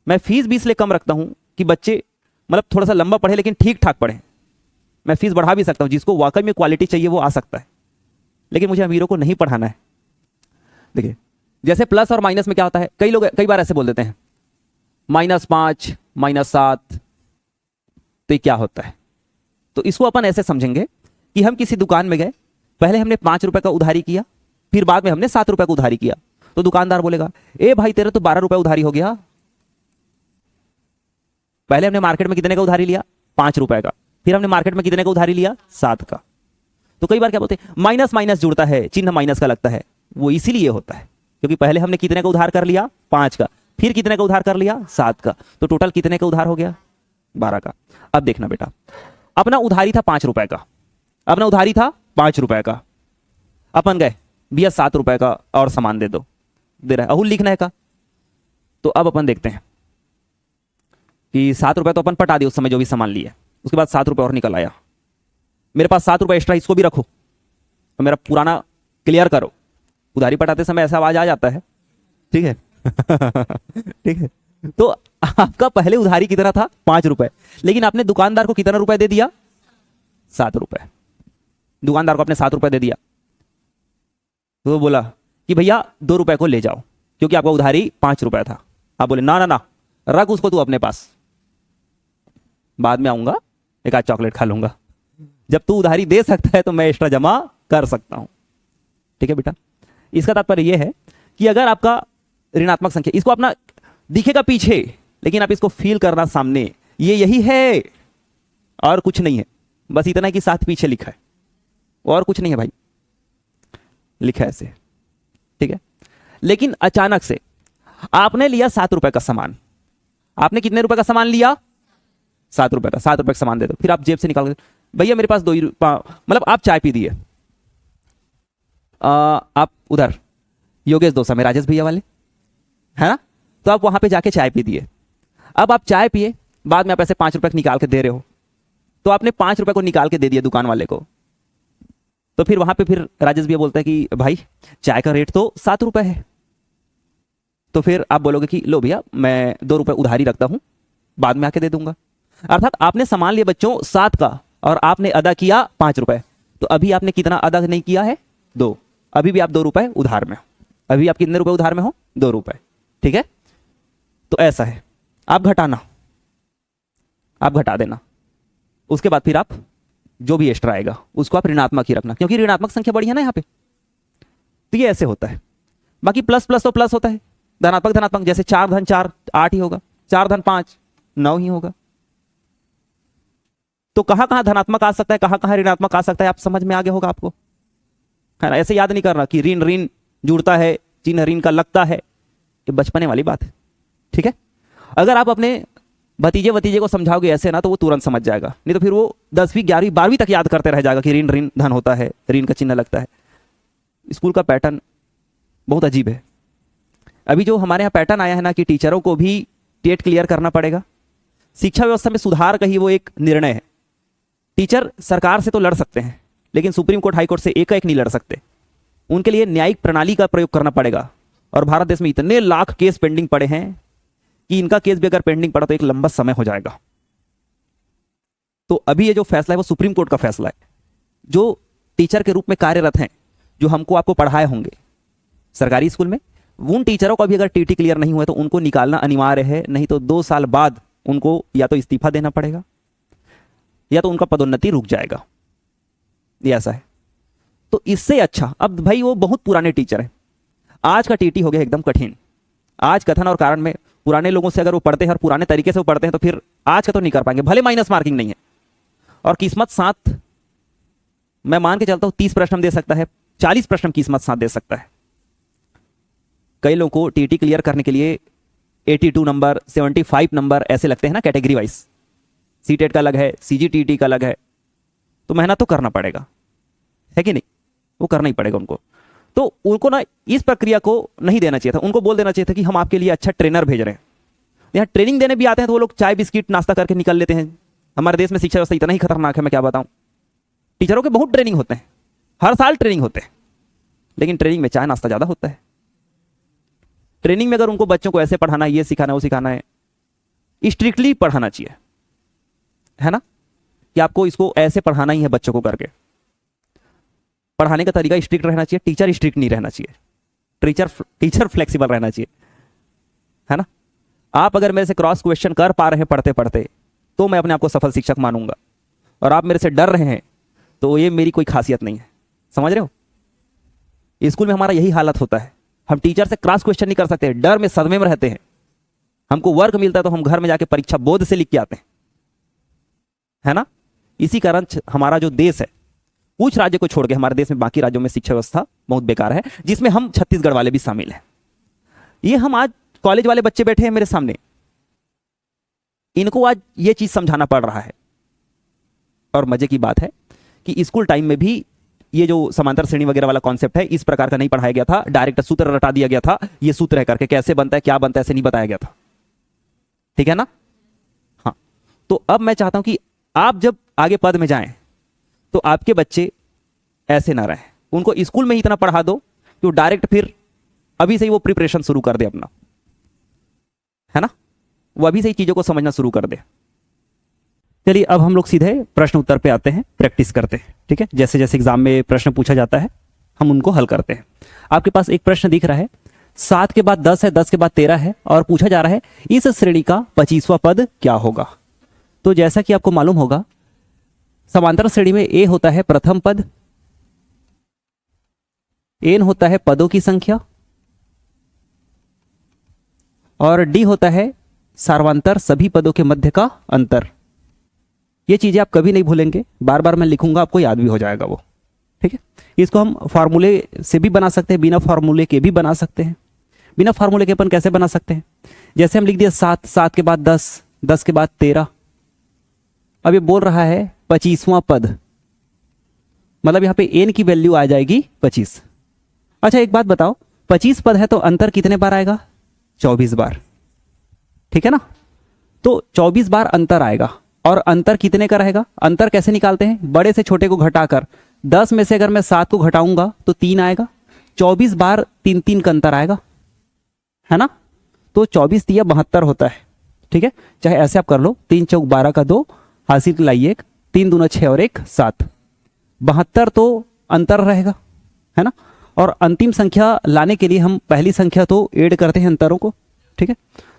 मैं फीस भी इसलिए कम रखता हूं कि बच्चे मतलब थोड़ा सा लंबा पढ़े लेकिन ठीक ठाक पढ़े, मैं फीस बढ़ा भी सकता हूँ, जिसको वाकई में क्वालिटी चाहिए वो आ सकता है, लेकिन मुझे अमीरों को नहीं पढ़ाना है। देखिए जैसे प्लस और माइनस में क्या होता है, कई लोग कई बार ऐसे बोल देते हैं -5 -7, तो ये क्या होता है? तो इसको अपन ऐसे समझेंगे कि हम किसी दुकान में गए, पहले हमने 5 रुपए का उधारी किया, फिर बाद में हमने 7 रुपए का उधारी किया। तो दुकानदार बोलेगा ए भाई तेरा तो 12 रुपए उधारी हो गया, पहले हमने मार्केट में कितने का उधारी लिया? 5 रुपए का, फिर हमने मार्केट में कितने का उधारी लिया? 7 का। तो कई बार क्या बोलते हैं, माइनस माइनस जुड़ता है, चिन्ह माइनस का लगता है, वो इसीलिए होता है क्योंकि पहले हमने कितने का उधार कर लिया? 5 का, फिर कितने का उधार कर लिया? 7 का, तो टोटल कितने का उधार हो गया? 12 का। अब देखना बेटा, अपना उधारी था 5 रुपए का, अपना उधारी था 5 रुपए का, अपन गए भैया 7 रुपए का और सामान दे दो, दे रहा है अहुल लिखना है का। तो अब अपन देखते हैं कि 7 रुपए तो अपन पटा दिए उस समय जो भी सामान लिए, उसके बाद 7 रुपए और निकल आया, मेरे पास 7 रुपए एक्स्ट्रा, इसको भी रखो तो मेरा पुराना क्लियर करो। उधारी पटाते समय ऐसा आवाज आ जाता है, ठीक है ठीक है। तो आपका पहले उधारी कितना था? 5 रुपए, लेकिन आपने दुकानदार को कितना रुपए दे दिया? 7 रुपए। दुकानदार को आपने 7 रुपए दे दिया, तो वो बोला कि भैया 2 रुपए को ले जाओ क्योंकि आपका उधारी 5 रुपए था। आप बोले ना ना ना, रख उसको तू अपने पास, बाद में आऊंगा एक आध चॉकलेट खा लूंगा, जब तू उधारी दे सकता है तो मैं एक्स्ट्रा जमा कर सकता हूं। ठीक है बेटा, इसका तात्पर्य यह है कि अगर आपका ऋणात्मक संख्या, इसको अपना दिखेगा पीछे लेकिन आप इसको फील करना सामने, ये यही है और कुछ नहीं है, बस इतना है कि साथ पीछे लिखा है और कुछ नहीं है भाई, लिखा है ऐसे, ठीक है। लेकिन अचानक से आपने लिया 7 रुपए का सामान, आपने कितने रुपए का सामान लिया? 7 रुपए का। 7 रुपए का सामान दे दो, फिर आप जेब से निकाल कर भैया मेरे पास 2 ही मतलब आप चाय पी दिए, आप उधर योगेश डोसा में राजेश भैया वाले है ना, तो आप वहां पे जाके चाय पी दिए। अब आप चाय पिए, बाद में आप ऐसे 5 रुपए निकाल के दे रहे हो, तो आपने 5 रुपए को निकाल के दे दिया दुकान वाले को, तो फिर वहां पे फिर राजेश भैया बोलता है कि भाई चाय का रेट तो 7 रुपए है, तो फिर आप बोलोगे कि लो भैया मैं 2 रुपए उधारी रखता हूं, बाद में आके दे दूंगा। अर्थात आपने सामान लिया बच्चों 7 का और आपने अदा किया 5 रुपए, तो अभी आपने कितना अदा नहीं किया है? 2, अभी भी आप 2 रुपए उधार में हो, अभी आप कितने रुपए उधार में हो? 2 रुपए, ठीक है। तो ऐसा है, आप घटाना, आप घटा देना, उसके बाद फिर आप जो भी एक्स्ट्रा आएगा उसको आप ऋणात्मक ही रखना, क्योंकि ऋणात्मक संख्या बड़ी है ना यहाँ पे, तो ये ऐसे होता है। बाकी प्लस प्लस तो प्लस होता है, धनात्मक धनात्मक, जैसे 4 धन 4 8 ही होगा, 4 धन 5 9 ही होगा। तो कहां कहां धनात्मक आ सकता है, कहां कहां ऋणात्मक आ सकता है, आप समझ में आ गया होगा आपको, है ना। ऐसे याद नहीं करना कि ऋण ऋण जुड़ता है, चिन्ह ऋण का लगता है, ये बचपने वाली बात है, ठीक है। अगर आप अपने भतीजे भतीजे को समझाओगे ऐसे ना, तो वो तुरंत समझ जाएगा, नहीं तो फिर वो 10वीं 11वीं 12वीं तक याद करते रह जाएगा कि ऋण ऋण धन होता है, ऋण का चिन्ह लगता है। स्कूल का पैटर्न बहुत अजीब है। अभी जो हमारे यहाँ पैटर्न आया है ना कि टीचरों को भी टेट क्लियर करना पड़ेगा, शिक्षा व्यवस्था में सुधार का ही वो एक निर्णय है। टीचर सरकार से तो लड़ सकते हैं, लेकिन सुप्रीम कोर्ट हाई कोर्ट से एक नहीं लड़ सकते, उनके लिए न्यायिक प्रणाली का प्रयोग करना पड़ेगा। और भारत देश में इतने लाख केस पेंडिंग पड़े हैं कि इनका केस भी अगर पेंडिंग पड़ा तो एक लंबा समय हो जाएगा। तो अभी ये जो फैसला है वो सुप्रीम कोर्ट का फैसला है। जो टीचर के रूप में कार्यरत हैं, जो हमको आपको पढ़ाए होंगे सरकारी स्कूल में, उन टीचरों का भी अगर टीटी क्लियर नहीं हुआ तो उनको निकालना अनिवार्य है, नहीं तो 2 साल बाद उनको या तो इस्तीफा देना पड़ेगा या तो उनका पदोन्नति रुक जाएगा, ये ऐसा है। तो इससे अच्छा, अब भाई वो बहुत पुराने टीचर हैं, आज का टीटी हो गया एकदम कठिन। आज कथन और कारण में पुराने लोगों से अगर वो पढ़ते हैं और पुराने तरीके से वो पढ़ते हैं तो फिर आज का तो नहीं कर पाएंगे, भले माइनस मार्किंग नहीं है। और किस्मत साथ, मैं मान के चलता हूं 30 प्रश्न दे सकता है, 40 प्रश्न किस्मत साथ दे सकता है। कई लोगों को टीटी क्लियर करने के लिए 82 नंबर 75 नंबर ऐसे लगते हैं ना, कैटेगरी वाइज। सीटेट का अलग है, सीजीटीटी का अलग है, तो मेहनत तो करना पड़ेगा, है कि नहीं, वो करना ही पड़ेगा उनको। तो उनको ना इस प्रक्रिया को नहीं देना चाहिए था, उनको बोल देना चाहिए था कि हम आपके लिए अच्छा ट्रेनर भेज रहे हैं। यहाँ ट्रेनिंग देने भी आते हैं तो वो लोग चाय बिस्किट नाश्ता करके निकल लेते हैं। हमारे देश में शिक्षा व्यवस्था इतना ही खतरनाक है, मैं क्या बताऊं। टीचरों के बहुत ट्रेनिंग होते हैं, हर साल ट्रेनिंग होते हैं, लेकिन ट्रेनिंग में चाय नाश्ता ज्यादा होता है। ट्रेनिंग में अगर उनको बच्चों को ऐसे पढ़ाना है, ये सिखाना है, वो सिखाना है, स्ट्रिक्टली पढ़ाना चाहिए, है ना। कि आपको इसको ऐसे पढ़ाना ही है बच्चों को करके। पढ़ाने का तरीका स्ट्रिक्ट रहना चाहिए, टीचर स्ट्रिक्ट नहीं रहना चाहिए, टीचर फ्लेक्सिबल रहना चाहिए, है ना। आप अगर मेरे से क्रॉस क्वेश्चन कर पा रहे हैं पढ़ते पढ़ते तो मैं अपने आप को सफल शिक्षक मानूंगा, और आप मेरे से डर रहे हैं तो ये मेरी कोई खासियत नहीं है। समझ रहे हो? स्कूल में हमारा यही हालत होता है, हम टीचर से क्रॉस क्वेश्चन नहीं कर सकते, डर में सदमे में रहते हैं। हमको वर्क मिलता है तो हम घर में जाके परीक्षा बोध से लिख के आते हैं, है ना। इसी कारण हमारा जो देश है, कुछ राज्य को छोड़ के हमारे देश में बाकी राज्यों में शिक्षा व्यवस्था बहुत बेकार है, जिसमें हम छत्तीसगढ़ वाले भी शामिल हैं। ये हम आज कॉलेज वाले बच्चे बैठे हैं मेरे सामने, इनको आज ये चीज समझाना पड़ रहा है। और मजे की बात है कि स्कूल टाइम में भी ये जो समांतर श्रेणी वगैरह वाला कॉन्सेप्ट है इस प्रकार का नहीं पढ़ाया गया था, डायरेक्ट सूत्र रटा दिया गया था, ये सूत्र है करके कैसे बनता है क्या बनता है ऐसे नहीं बताया गया था, ठीक है ना। हाँ, तो अब मैं चाहता हूं कि आप जब आगे पद में जाएं तो आपके बच्चे ऐसे ना रहें, उनको स्कूल में ही इतना पढ़ा दो कि वो डायरेक्ट फिर अभी से ही वो प्रिपरेशन शुरू कर दे अपना, है ना, वो अभी से ही चीजों को समझना शुरू कर दे। चलिए अब हम लोग सीधे प्रश्न उत्तर पे आते हैं, प्रैक्टिस करते हैं, ठीक है। जैसे जैसे एग्जाम में प्रश्न पूछा जाता है हम उनको हल करते हैं। आपके पास एक प्रश्न दिख रहा है, 7 के बाद 10 है, 10 के बाद 13 है, और पूछा जा रहा है इस श्रेणी का 25वां पद क्या होगा। तो जैसा कि आपको मालूम होगा, समांतर श्रेणी में ए होता है प्रथम पद, एन होता है पदों की संख्या, और डी होता है सार्वंतर सभी पदों के मध्य का अंतर। ये चीजें आप कभी नहीं भूलेंगे, बार बार मैं लिखूंगा आपको याद भी हो जाएगा वो, ठीक है। इसको हम फार्मूले से भी बना सकते हैं, बिना फार्मूले के भी बना सकते हैं। बिना फार्मूले के अपन कैसे बना सकते हैं, जैसे हम लिख दिया 7, 7 के बाद 10, 10 के बाद 13, अब ये बोल रहा है 25वां पद, मतलब यहां पे एन की वैल्यू आ जाएगी 25। अच्छा एक बात बताओ, 25 पद है तो अंतर कितने बार आएगा? 24 बार, ठीक है ना। तो 24 बार अंतर आएगा, और अंतर कितने का रहेगा? अंतर कैसे निकालते हैं? बड़े से छोटे को घटाकर, 10 में से अगर मैं 7 को घटाऊंगा तो 3 आएगा, 24 बार 3 3 का अंतर आएगा, है ना। तो 24 तिया 72 होता है, ठीक है। चाहे ऐसे आप कर लो, 3 चौक 12 का 2, हासिल लाइए 1, 3 दूना 6 और 1 7, 72 तो अंतर रहेगा, है ना। और अंतिम संख्या लाने के लिए हम पहली संख्या तो ऐड करते हैं अंतरों को, ठीक है।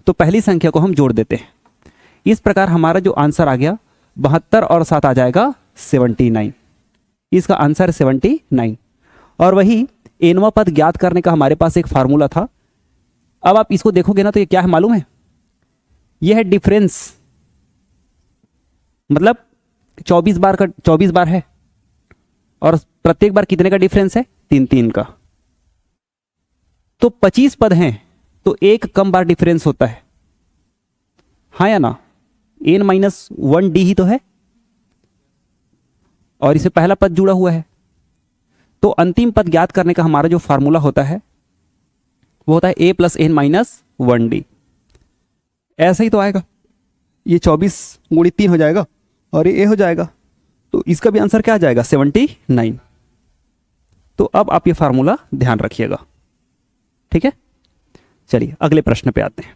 तो पहली संख्या को हम जोड़ देते हैं। इस प्रकार हमारा जो आंसर आ गया 72 और 7 आ जाएगा 79। इसका आंसर 79। और वही एनवा पद ज्ञात करने का हमारे पास एक फार्मूला था। अब आप इसको देखोगे ना तो ये क्या है मालूम है? ये है डिफरेंस, मतलब 24 बार का 24 बार है, और प्रत्येक बार कितने का डिफरेंस है? 3 3 का। तो 25 पद हैं तो एक कम बार डिफरेंस होता है, हाँ या ना। n-1 डी ही तो है, और इसे पहला पद जुड़ा हुआ है। तो अंतिम पद ज्ञात करने का हमारा जो फार्मूला होता है वो होता है a + n-1 डी। ऐसा ही तो आएगा, ये 24 × 3 हो जाएगा और ये a हो जाएगा, तो इसका भी आंसर क्या आ जाएगा? 79। तो अब आप ये फार्मूला ध्यान रखिएगा, ठीक है। चलिए अगले प्रश्न पे आते हैं।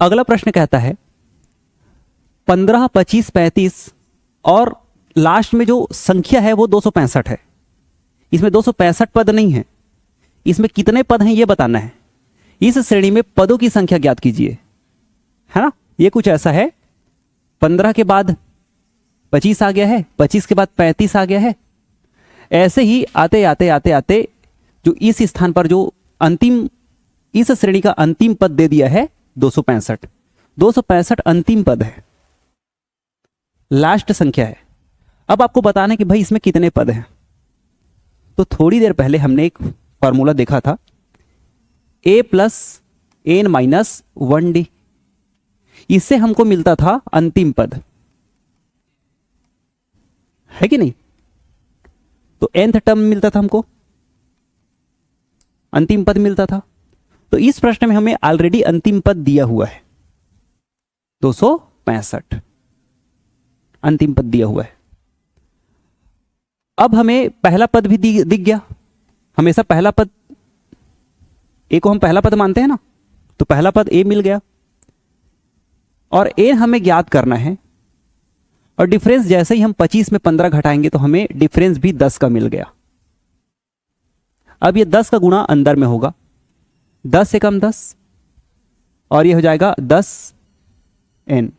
अगला प्रश्न कहता है 15, 25, 35 और लास्ट में जो संख्या है वो 265 है। इसमें 265 पद नहीं है, इसमें कितने पद हैं ये बताना है। इस श्रेणी में पदों की संख्या ज्ञात कीजिए, है ना। ये कुछ ऐसा है, 15 के बाद 25 आ गया है, 25 के बाद 35 आ गया है। ऐसे ही आते आते आते आते जो इस स्थान पर जो अंतिम इस श्रेणी का अंतिम पद दे दिया है 265। 265 अंतिम पद है, लास्ट संख्या है। अब आपको बताना है कि भाई इसमें कितने पद हैं। तो थोड़ी देर पहले हमने एक फॉर्मूला देखा था, a + n-1 डी। इससे हमको मिलता था अंतिम पद, है कि नहीं। तो nth टर्म मिलता था हमको, अंतिम पद मिलता था। तो इस प्रश्न में हमें ऑलरेडी अंतिम पद दिया हुआ है 265, अंतिम पद दिया हुआ है। अब हमें पहला पद भी दिख गया। हमेशा पहला पद ए को हम पहला पद मानते हैं ना, तो पहला पद ए मिल गया। और ए हमें ज्ञात करना है और डिफरेंस जैसे ही हम 25 में 15 घटाएंगे तो हमें डिफरेंस भी 10 का मिल गया। अब ये 10 का गुणा अंदर में होगा, 10 से कम 10, और ये हो जाएगा 10n।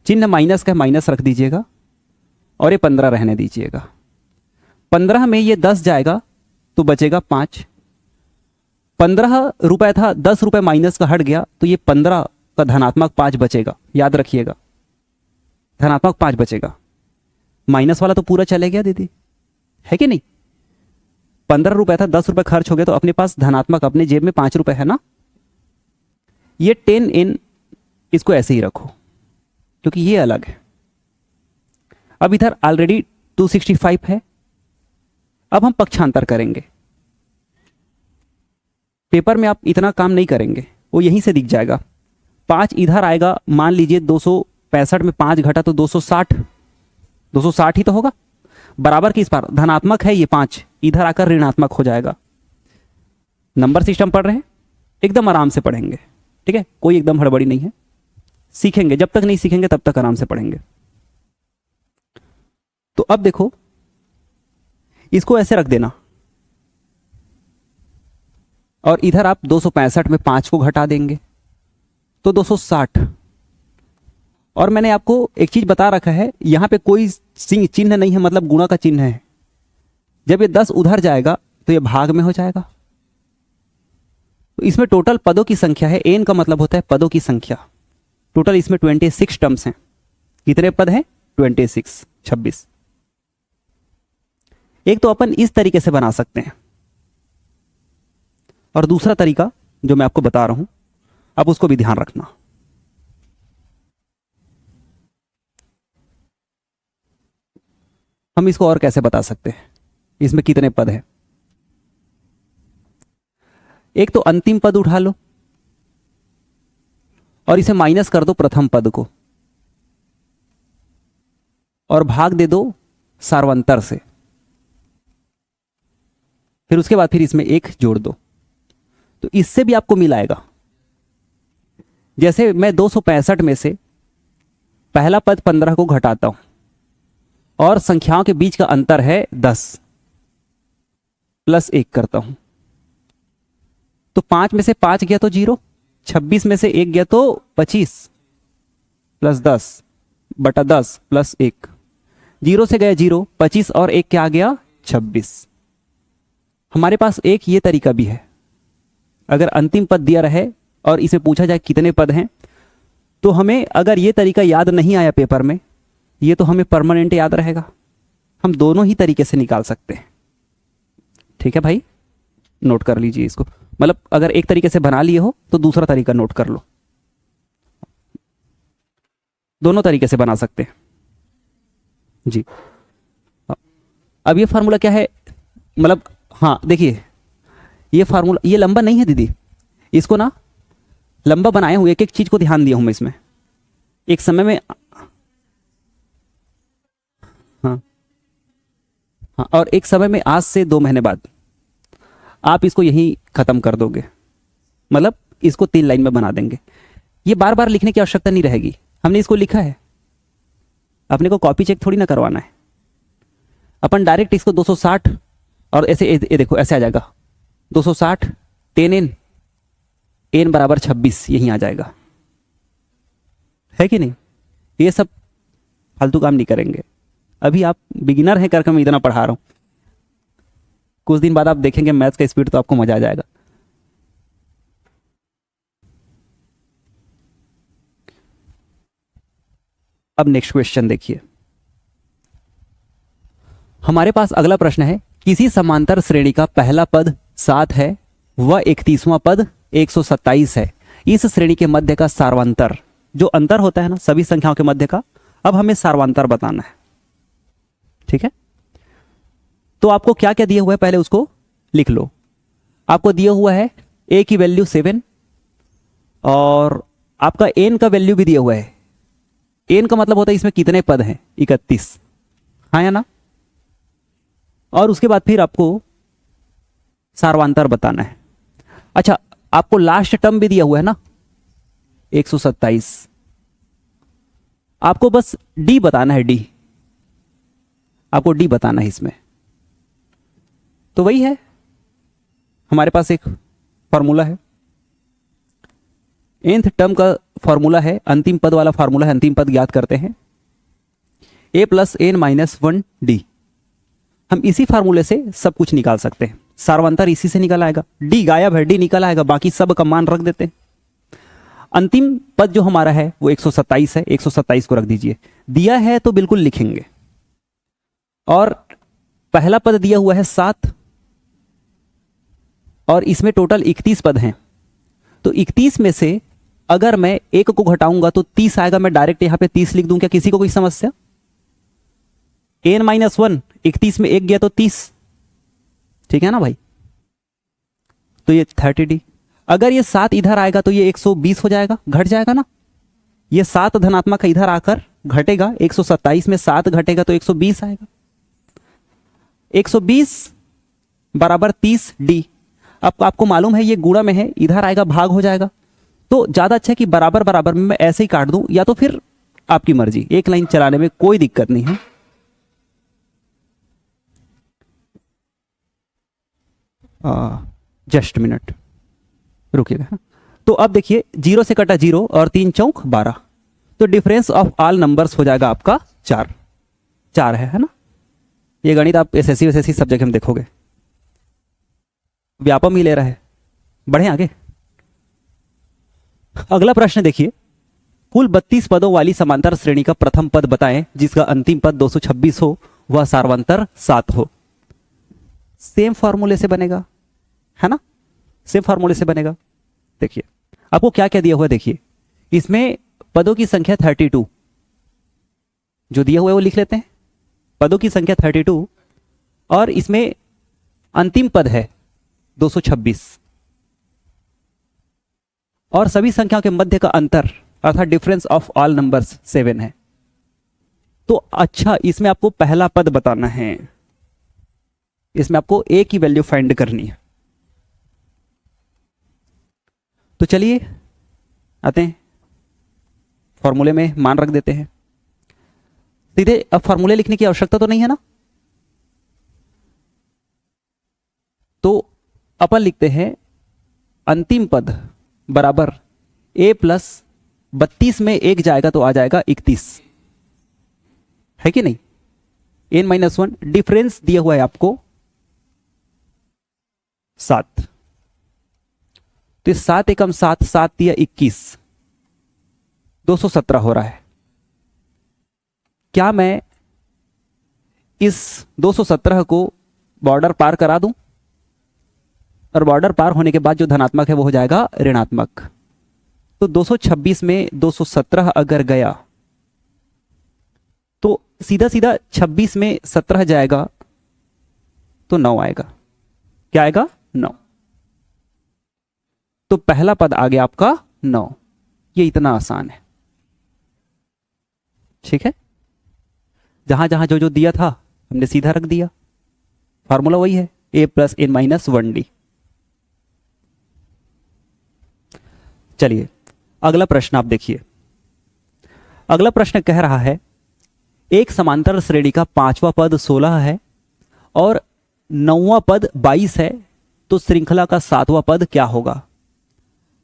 चिन्ह माइनस का माइनस रख दीजिएगा और ये 15 रहने दीजिएगा। 15 में ये 10 जाएगा तो बचेगा 5। 15 रुपए था, 10 रुपए माइनस का हट गया तो ये 15 का धनात्मक 5 बचेगा, याद रखिएगा धनात्मक 5 बचेगा। माइनस वाला तो पूरा चले गया दीदी, है कि नहीं। 15 रुपए था, 10 रुपए खर्च हो गया तो अपने पास धनात्मक अपने जेब में 5 रुपए है ना। ये 10n इसको ऐसे ही रखो क्योंकि ये अलग है। अब इधर ऑलरेडी 265 है। अब हम पक्षांतर करेंगे। पेपर में आप इतना काम नहीं करेंगे, वो यहीं से दिख जाएगा। 5 इधर आएगा, मान लीजिए 265 में 5 घटा तो 260, 260 ही तो होगा। बराबर किस पार धनात्मक है, ये 5 इधर आकर ऋणात्मक हो जाएगा। नंबर सिस्टम पढ़ रहे हैं, एकदम आराम से पढ़ेंगे, ठीक है, कोई एकदम हड़बड़ी नहीं है। सीखेंगे, जब तक नहीं सीखेंगे तब तक आराम से पढ़ेंगे। तो अब देखो, इसको ऐसे रख देना और इधर आप 265 में 5 को घटा देंगे तो 260। और मैंने आपको एक चीज बता रखा है, यहां पे कोई चिन्ह नहीं है, मतलब गुणा का चिन्ह है। जब ये 10 उधर जाएगा तो ये भाग में हो जाएगा। तो इसमें टोटल पदों की संख्या है, n का मतलब होता है पदों की संख्या। टोटल इसमें 26 टर्म्स हैं। कितने पद हैं? 26। एक तो अपन इस तरीके से बना सकते हैं और दूसरा तरीका जो मैं आपको बता रहा हूं, आप उसको भी ध्यान रखना। हम इसको और कैसे बता सकते हैं, इसमें कितने पद हैं। एक तो अंतिम पद उठा लो और इसे माइनस कर दो प्रथम पद को और भाग दे दो सार्वंतर से। फिर उसके बाद फिर इसमें 1 जोड़ दो, तो इससे भी आपको मिल आएगा। जैसे मैं 265 में से पहला पद 15 को घटाता हूं और संख्याओं के बीच का अंतर है 10 प्लस 1 करता हूं, तो 5 में से 5 गया तो 0, 26 में से 1 गया तो 25 प्लस 10 बटा 10 प्लस 1, 0 से गया 0, 25 और 1 क्या आ गया? 26। हमारे पास एक ये तरीका भी है, अगर अंतिम पद दिया रहे और इसे पूछा जाए कितने पद हैं, तो हमें अगर ये तरीका याद नहीं आया पेपर में, ये तो हमें परमानेंट याद रहेगा। हम दोनों ही तरीके से निकाल सकते हैं, ठीक है भाई, नोट कर लीजिए इसको। मतलब अगर एक तरीके से बना लिए हो तो दूसरा तरीका नोट कर लो, दोनों तरीके से बना सकते हैं जी। अब ये फार्मूला क्या है, मतलब हाँ देखिए, ये फार्मूला ये लंबा नहीं है दीदी, इसको ना लंबा बनाए हुए एक एक चीज को ध्यान दिया हूं मैं इसमें। एक समय में हाँ हाँ, और एक समय में आज से 2 महीने बाद आप इसको यहीं खत्म कर दोगे, मतलब इसको 3 लाइन में बना देंगे। ये बार बार लिखने की आवश्यकता नहीं रहेगी, हमने इसको लिखा है, अपने को कॉपी चेक थोड़ी ना करवाना है। अपन डायरेक्ट इसको 260 और ऐसे ये देखो ऐसे आ जाएगा 260 10n, n बराबर 26 यहीं आ जाएगा, है कि नहीं। ये सब फालतू काम नहीं करेंगे। अभी आप बिगिनर हैं करके मैं इतना पढ़ा रहा हूं, कुछ दिन बाद आप देखेंगे मैथ्स का स्पीड तो आपको मजा आ जाएगा। अब नेक्स्ट क्वेश्चन देखिए, हमारे पास अगला प्रश्न है, किसी समांतर श्रेणी का पहला पद 7 है व 31वां पद 127 है। इस श्रेणी के मध्य का सार्वंतर, जो अंतर होता है ना सभी संख्याओं के मध्य का, अब हमें सार्वंतर बताना है, ठीक है। तो आपको क्या क्या दिया हुआ है पहले उसको लिख लो। आपको दिया हुआ है a की वैल्यू 7 और आपका n का वैल्यू भी दिया हुआ है। n का मतलब होता है इसमें कितने पद हैं, 31, हाँ या ना। और उसके बाद फिर आपको सार्वंतर बताना है। अच्छा, आपको लास्ट टर्म भी दिया हुआ है ना 127, आपको बस d बताना है, d आपको डी बताना है इसमें। तो वही है, हमारे पास एक फॉर्मूला है, nth टर्म का फॉर्मूला है, अंतिम पद वाला फॉर्मूला है, अंतिम पद ज्ञात करते हैं a plus n minus one d. हम इसी फार्मूले से सब कुछ निकाल सकते हैं, सार्वंतर इसी से निकल आएगा, डी गायब है, डी निकल आएगा, बाकी सब का मान रख देते हैं। अंतिम पद जो हमारा है वो 127 है, 127 को रख दीजिए, दिया है तो बिल्कुल लिखेंगे। और पहला पद दिया हुआ है 7 और इसमें टोटल 31 पद हैं, तो 31 में से अगर मैं एक को घटाऊंगा तो 30 आएगा, मैं डायरेक्ट यहां पे 30 लिख दूं, क्या किसी को कोई समस्या? n माइनस वन, 31 में एक गया तो 30, ठीक है ना भाई? तो ये 30d। अगर ये 7 इधर आएगा तो ये 120 हो जाएगा, घट जाएगा ना, ये 7 धनात्मक इधर आकर घटेगा, 127 में 7 घटेगा तो 120 आएगा, 120 बराबर 30d। अब आपको मालूम है ये गुणा में है, इधर आएगा भाग हो जाएगा, तो ज्यादा अच्छा है कि बराबर बराबर में मैं ऐसे ही काट दूं, या तो फिर आपकी मर्जी, एक लाइन चलाने में कोई दिक्कत नहीं है। जस्ट मिनट रुकिएगा। तो अब देखिए 0 से कटा 0 और 3 चौक 12, तो डिफरेंस ऑफ ऑल नंबर्स हो जाएगा आपका 4 है ना? ये गणित आप एसएससी वैसेसी सब जगह में देखोगे, व्यापम ही ले रहा है। बढ़े आगे, अगला प्रश्न देखिए, कुल 32 पदों वाली समांतर श्रेणी का प्रथम पद बताएं जिसका अंतिम पद 226 हो, वह सार्वंतर 7 हो। सेम फॉर्मूले से बनेगा, है ना? सेम फॉर्मूले से बनेगा। देखिए आपको क्या क्या दिया हुआ है, देखिए इसमें पदों की संख्या 32 जो दिया हुआ है वो लिख लेते हैं, पदों की संख्या 32 और इसमें अंतिम पद है 226 और सभी संख्याओं के मध्य का अंतर अर्थात डिफरेंस ऑफ ऑल नंबर्स 7 है। तो अच्छा, इसमें आपको पहला पद बताना है, इसमें आपको a की वैल्यू फाइंड करनी है। तो चलिए आते हैं फॉर्मूले में, मान रख देते हैं सीधे। अब फॉर्मूले लिखने की आवश्यकता तो नहीं है ना, तो अपन लिखते हैं अंतिम पद बराबर a प्लस 32 में एक जाएगा तो आ जाएगा 31, है कि नहीं? n माइनस वन, डिफरेंस दिया हुआ है आपको 7, तो 7 एकम 7, 7 दिया 21, 217 हो रहा है। क्या मैं इस 217 को बॉर्डर पार करा दूं? और बॉर्डर पार होने के बाद जो धनात्मक है वो हो जाएगा ऋणात्मक। तो 226 में 217 अगर गया तो सीधा सीधा 26 में 17 जाएगा तो 9 आएगा। क्या आएगा? 9। तो पहला पद आ गया आपका 9। ये इतना आसान है, ठीक है? जहां जहां जो जो दिया था हमने सीधा रख दिया, फार्मूला वही है, a plus n minus 1d। चलिए अगला प्रश्न आप देखिए। अगला प्रश्न कह रहा है एक समांतर श्रेणी का 5वां पद 16 है और 9वां पद 22 है, तो श्रृंखला का 7वां पद क्या होगा?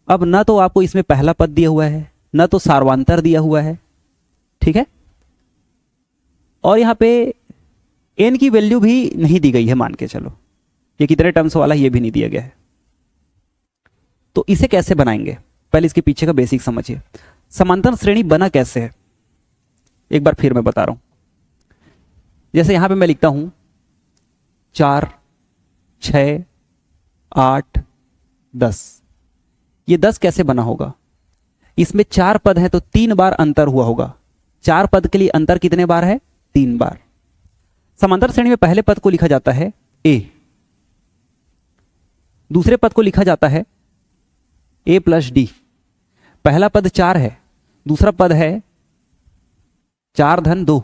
अब ना तो आपको इसमें पहला पद दिया हुआ है, ना तो सार्वंतर दिया हुआ है, ठीक है? और यहां पे n की वैल्यू भी नहीं दी गई है, मान के चलो ये कितने टर्म्स वाला ये भी नहीं दिया गया है। तो इसे कैसे बनाएंगे? पहले इसके पीछे का बेसिक समझिए। समांतर श्रेणी बना कैसे है, एक बार फिर मैं बता रहा हूं। जैसे यहां पे मैं लिखता हूं 4, 6, 8, 10। ये 10 कैसे बना होगा? इसमें 4 पद हैं तो 3 बार अंतर हुआ होगा। 4 पद के लिए अंतर कितने बार है? 3 बार। समांतर श्रेणी में पहले पद को लिखा जाता है a, दूसरे पद को लिखा जाता है a प्लस डी। पहला पद 4 है, दूसरा पद है 4 धन 2।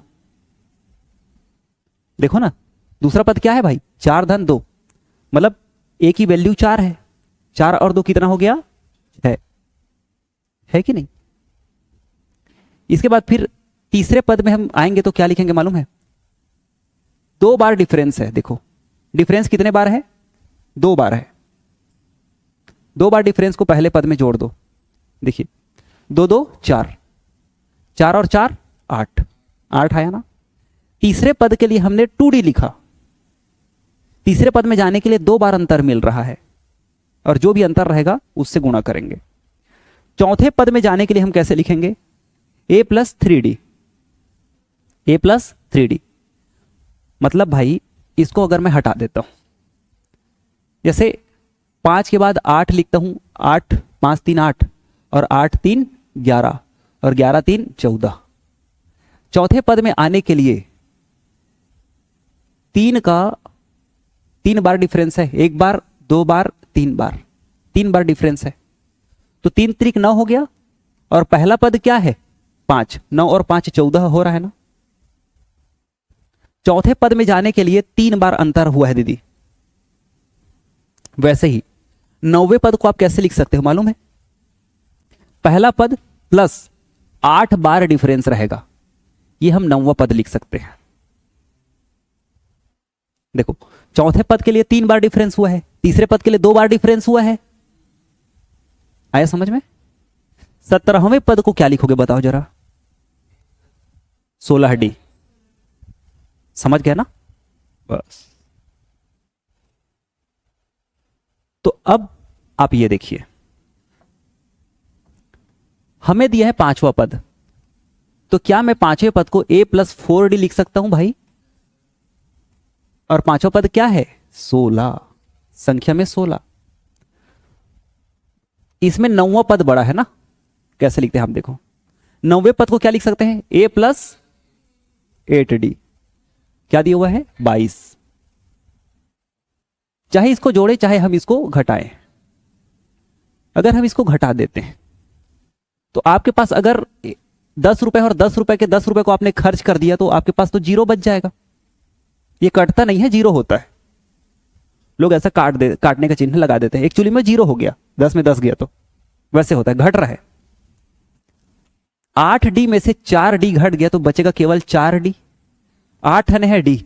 देखो ना, दूसरा पद क्या है भाई? 4 धन 2, मतलब a की वैल्यू 4 है, 4 और 2 कितना हो गया? 6, है कि नहीं? इसके बाद फिर तीसरे पद में हम आएंगे तो क्या लिखेंगे मालूम है? 2 बार डिफरेंस है। देखो डिफरेंस कितने बार है, 2 बार है। 2 बार डिफरेंस को पहले पद में जोड़ दो। देखिए 2 2 4, 4 और 4 8, 8 आया ना। तीसरे पद के लिए हमने 2D लिखा। तीसरे पद में जाने के लिए 2 बार अंतर मिल रहा है और जो भी अंतर रहेगा उससे गुणा करेंगे। चौथे पद में जाने के लिए हम कैसे लिखेंगे, a plus 3D, a plus 3D। मतलब भाई इसको अगर मैं हटा देता हूं, जैसे 5 के बाद 8 लिखता हूं, 8 5 3 8 और 8 3 11 और 11 3 14। चौथे पद में आने के लिए 3 का 3 बार डिफरेंस है, 1 बार 2 बार 3 बार, 3 बार डिफरेंस है। तो 3 त्रिक 9 हो गया और पहला पद क्या है 5, 9 और 5 14 हो रहा है ना। चौथे पद में जाने के लिए 3 बार अंतर हुआ है दीदी। वैसे ही 9वें पद को आप कैसे लिख सकते हो मालूम है, पहला पद प्लस 8 बार डिफरेंस रहेगा, ये हम 9वां पद लिख सकते हैं। देखो चौथे पद के लिए 3 बार डिफरेंस हुआ है, तीसरे पद के लिए 2 बार डिफरेंस हुआ है। आया समझ में। 17वें पद को क्या लिखोगे बताओ जरा, 16D। समझ गया ना बस। तो अब आप ये देखिए, हमें दिया है 5वां पद, तो क्या मैं 5वें पद को a प्लस 4D लिख सकता हूं भाई। और 5वां पद क्या है 16, संख्या में 16। इसमें 9वां पद बड़ा है ना, कैसे लिखते हैं हम देखो, 9वें पद को क्या लिख सकते हैं a प्लस 8D, क्या दिया हुआ है 22। चाहे इसको जोड़े चाहे हम इसको घटाएं। अगर हम इसको घटा देते हैं तो आपके पास अगर 10 रुपए और 10 रुपए के 10 रुपए को आपने खर्च कर दिया तो आपके पास तो 0 बच जाएगा। ये कटता नहीं है, 0 होता है। लोग ऐसा काटने का चिन्ह लगा देते हैं, एक्चुअली में 0 हो गया, 10 में 10 गया तो वैसे होता है, घट रहा है। 8D में से 4D घट गया तो बचेगा केवल 4D। 8 है D,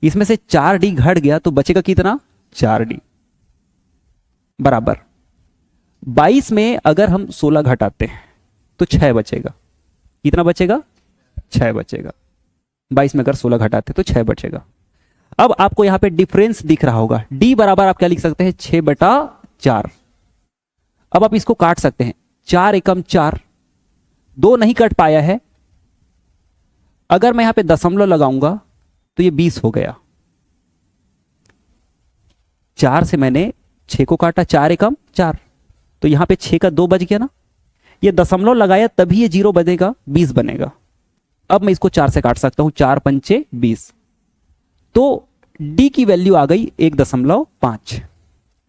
इसमें से 4D घट गया तो बचेगा कितना 4D बराबर 22 में अगर हम 16 घटाते हैं तो 6 बचेगा। कितना बचेगा 6 बचेगा। 22 में अगर 16 घटाते तो 6 बचेगा। अब आपको यहां पे डिफरेंस दिख रहा होगा, D बराबर आप क्या लिख सकते हैं 6/4। अब आप इसको काट सकते हैं, 4 एकम 4, 2 नहीं कट पाया है। अगर मैं यहां पे दशमलव लगाऊंगा तो ये 20 हो गया। 4 से मैंने 6 को काटा, 4 एकम 4, तो यहां पे 6 का 2 बच गया ना। ये दशमलव लगाया तभी ये 0 बनेगा, 20 बनेगा। अब मैं इसको 4 से काट सकता हूं, 4 पंचे 20, तो D की वैल्यू आ गई 1.5।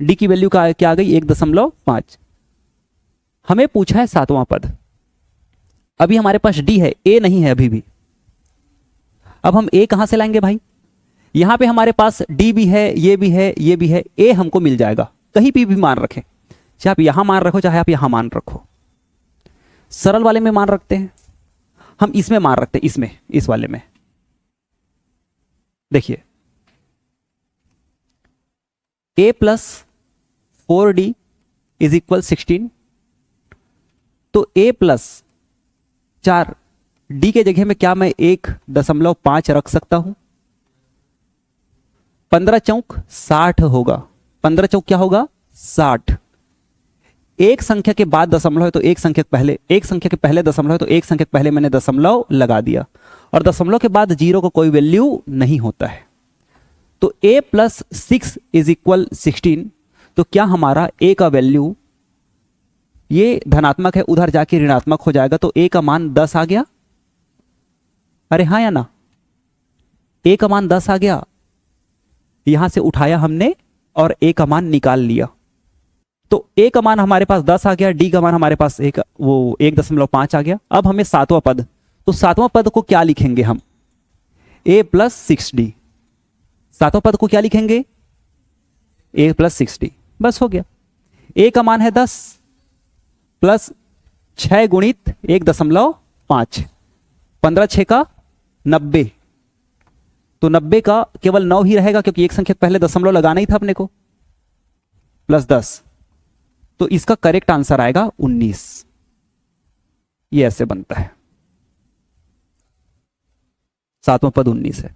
D की वैल्यू क्या आ गई 1.5। हमें पूछा है 7वां पद, अभी हमारे पास D है, A नहीं है अभी भी। अब हम A कहां से लाएंगे भाई, यहां पे हमारे पास D भी है, ये भी है, ये भी है, A हमको मिल जाएगा। कहीं भी मान रखें, चाहे आप यहां मान रखो चाहे आप यहां मान रखो। सरल वाले में मान रखते हैं, हम इसमें मान रखते हैं, इसमें, इस वाले में। देखिए a plus 4D is equal 16, तो a प्लस 4 D के जगह में क्या मैं 1.5 रख सकता हूं। 15 चौक 60 होगा, 15 चौक क्या होगा 60। एक संख्या के बाद दशमलव है तो एक संख्या पहले, एक संख्या के पहले दशमलव है तो एक संख्या पहले मैंने दशमलव लगा दिया, और दशमलव के बाद 0 का कोई वैल्यू नहीं होता है। तो a प्लस 6 इज इक्वल 16, तो क्या हमारा a का वैल्यू, ये धनात्मक है उधर जाके ऋणात्मक हो जाएगा, तो a का मान 10 आ गया। अरे हाँ या ना, a का मान 10 आ गया। यहां से उठाया हमने और a का मान निकाल लिया, तो a का मान हमारे पास 10 आ गया, D का मान हमारे पास 1.5 आ गया। अब हमें 7वां पद, तो 7वां पद को क्या लिखेंगे हम, a प्लस 6D। 7वां पद को क्या लिखेंगे a प्लस 6D, बस हो गया। a का मान है 10 प्लस 6 गुणित 1.5, 15 6 का 90, तो 90 का केवल 9 ही रहेगा, क्योंकि एक संख्या पहले दशमलव लगाना ही था अपने को, प्लस 10। तो इसका करेक्ट आंसर आएगा 19। ये ऐसे बनता है, सातवां पद 19 है।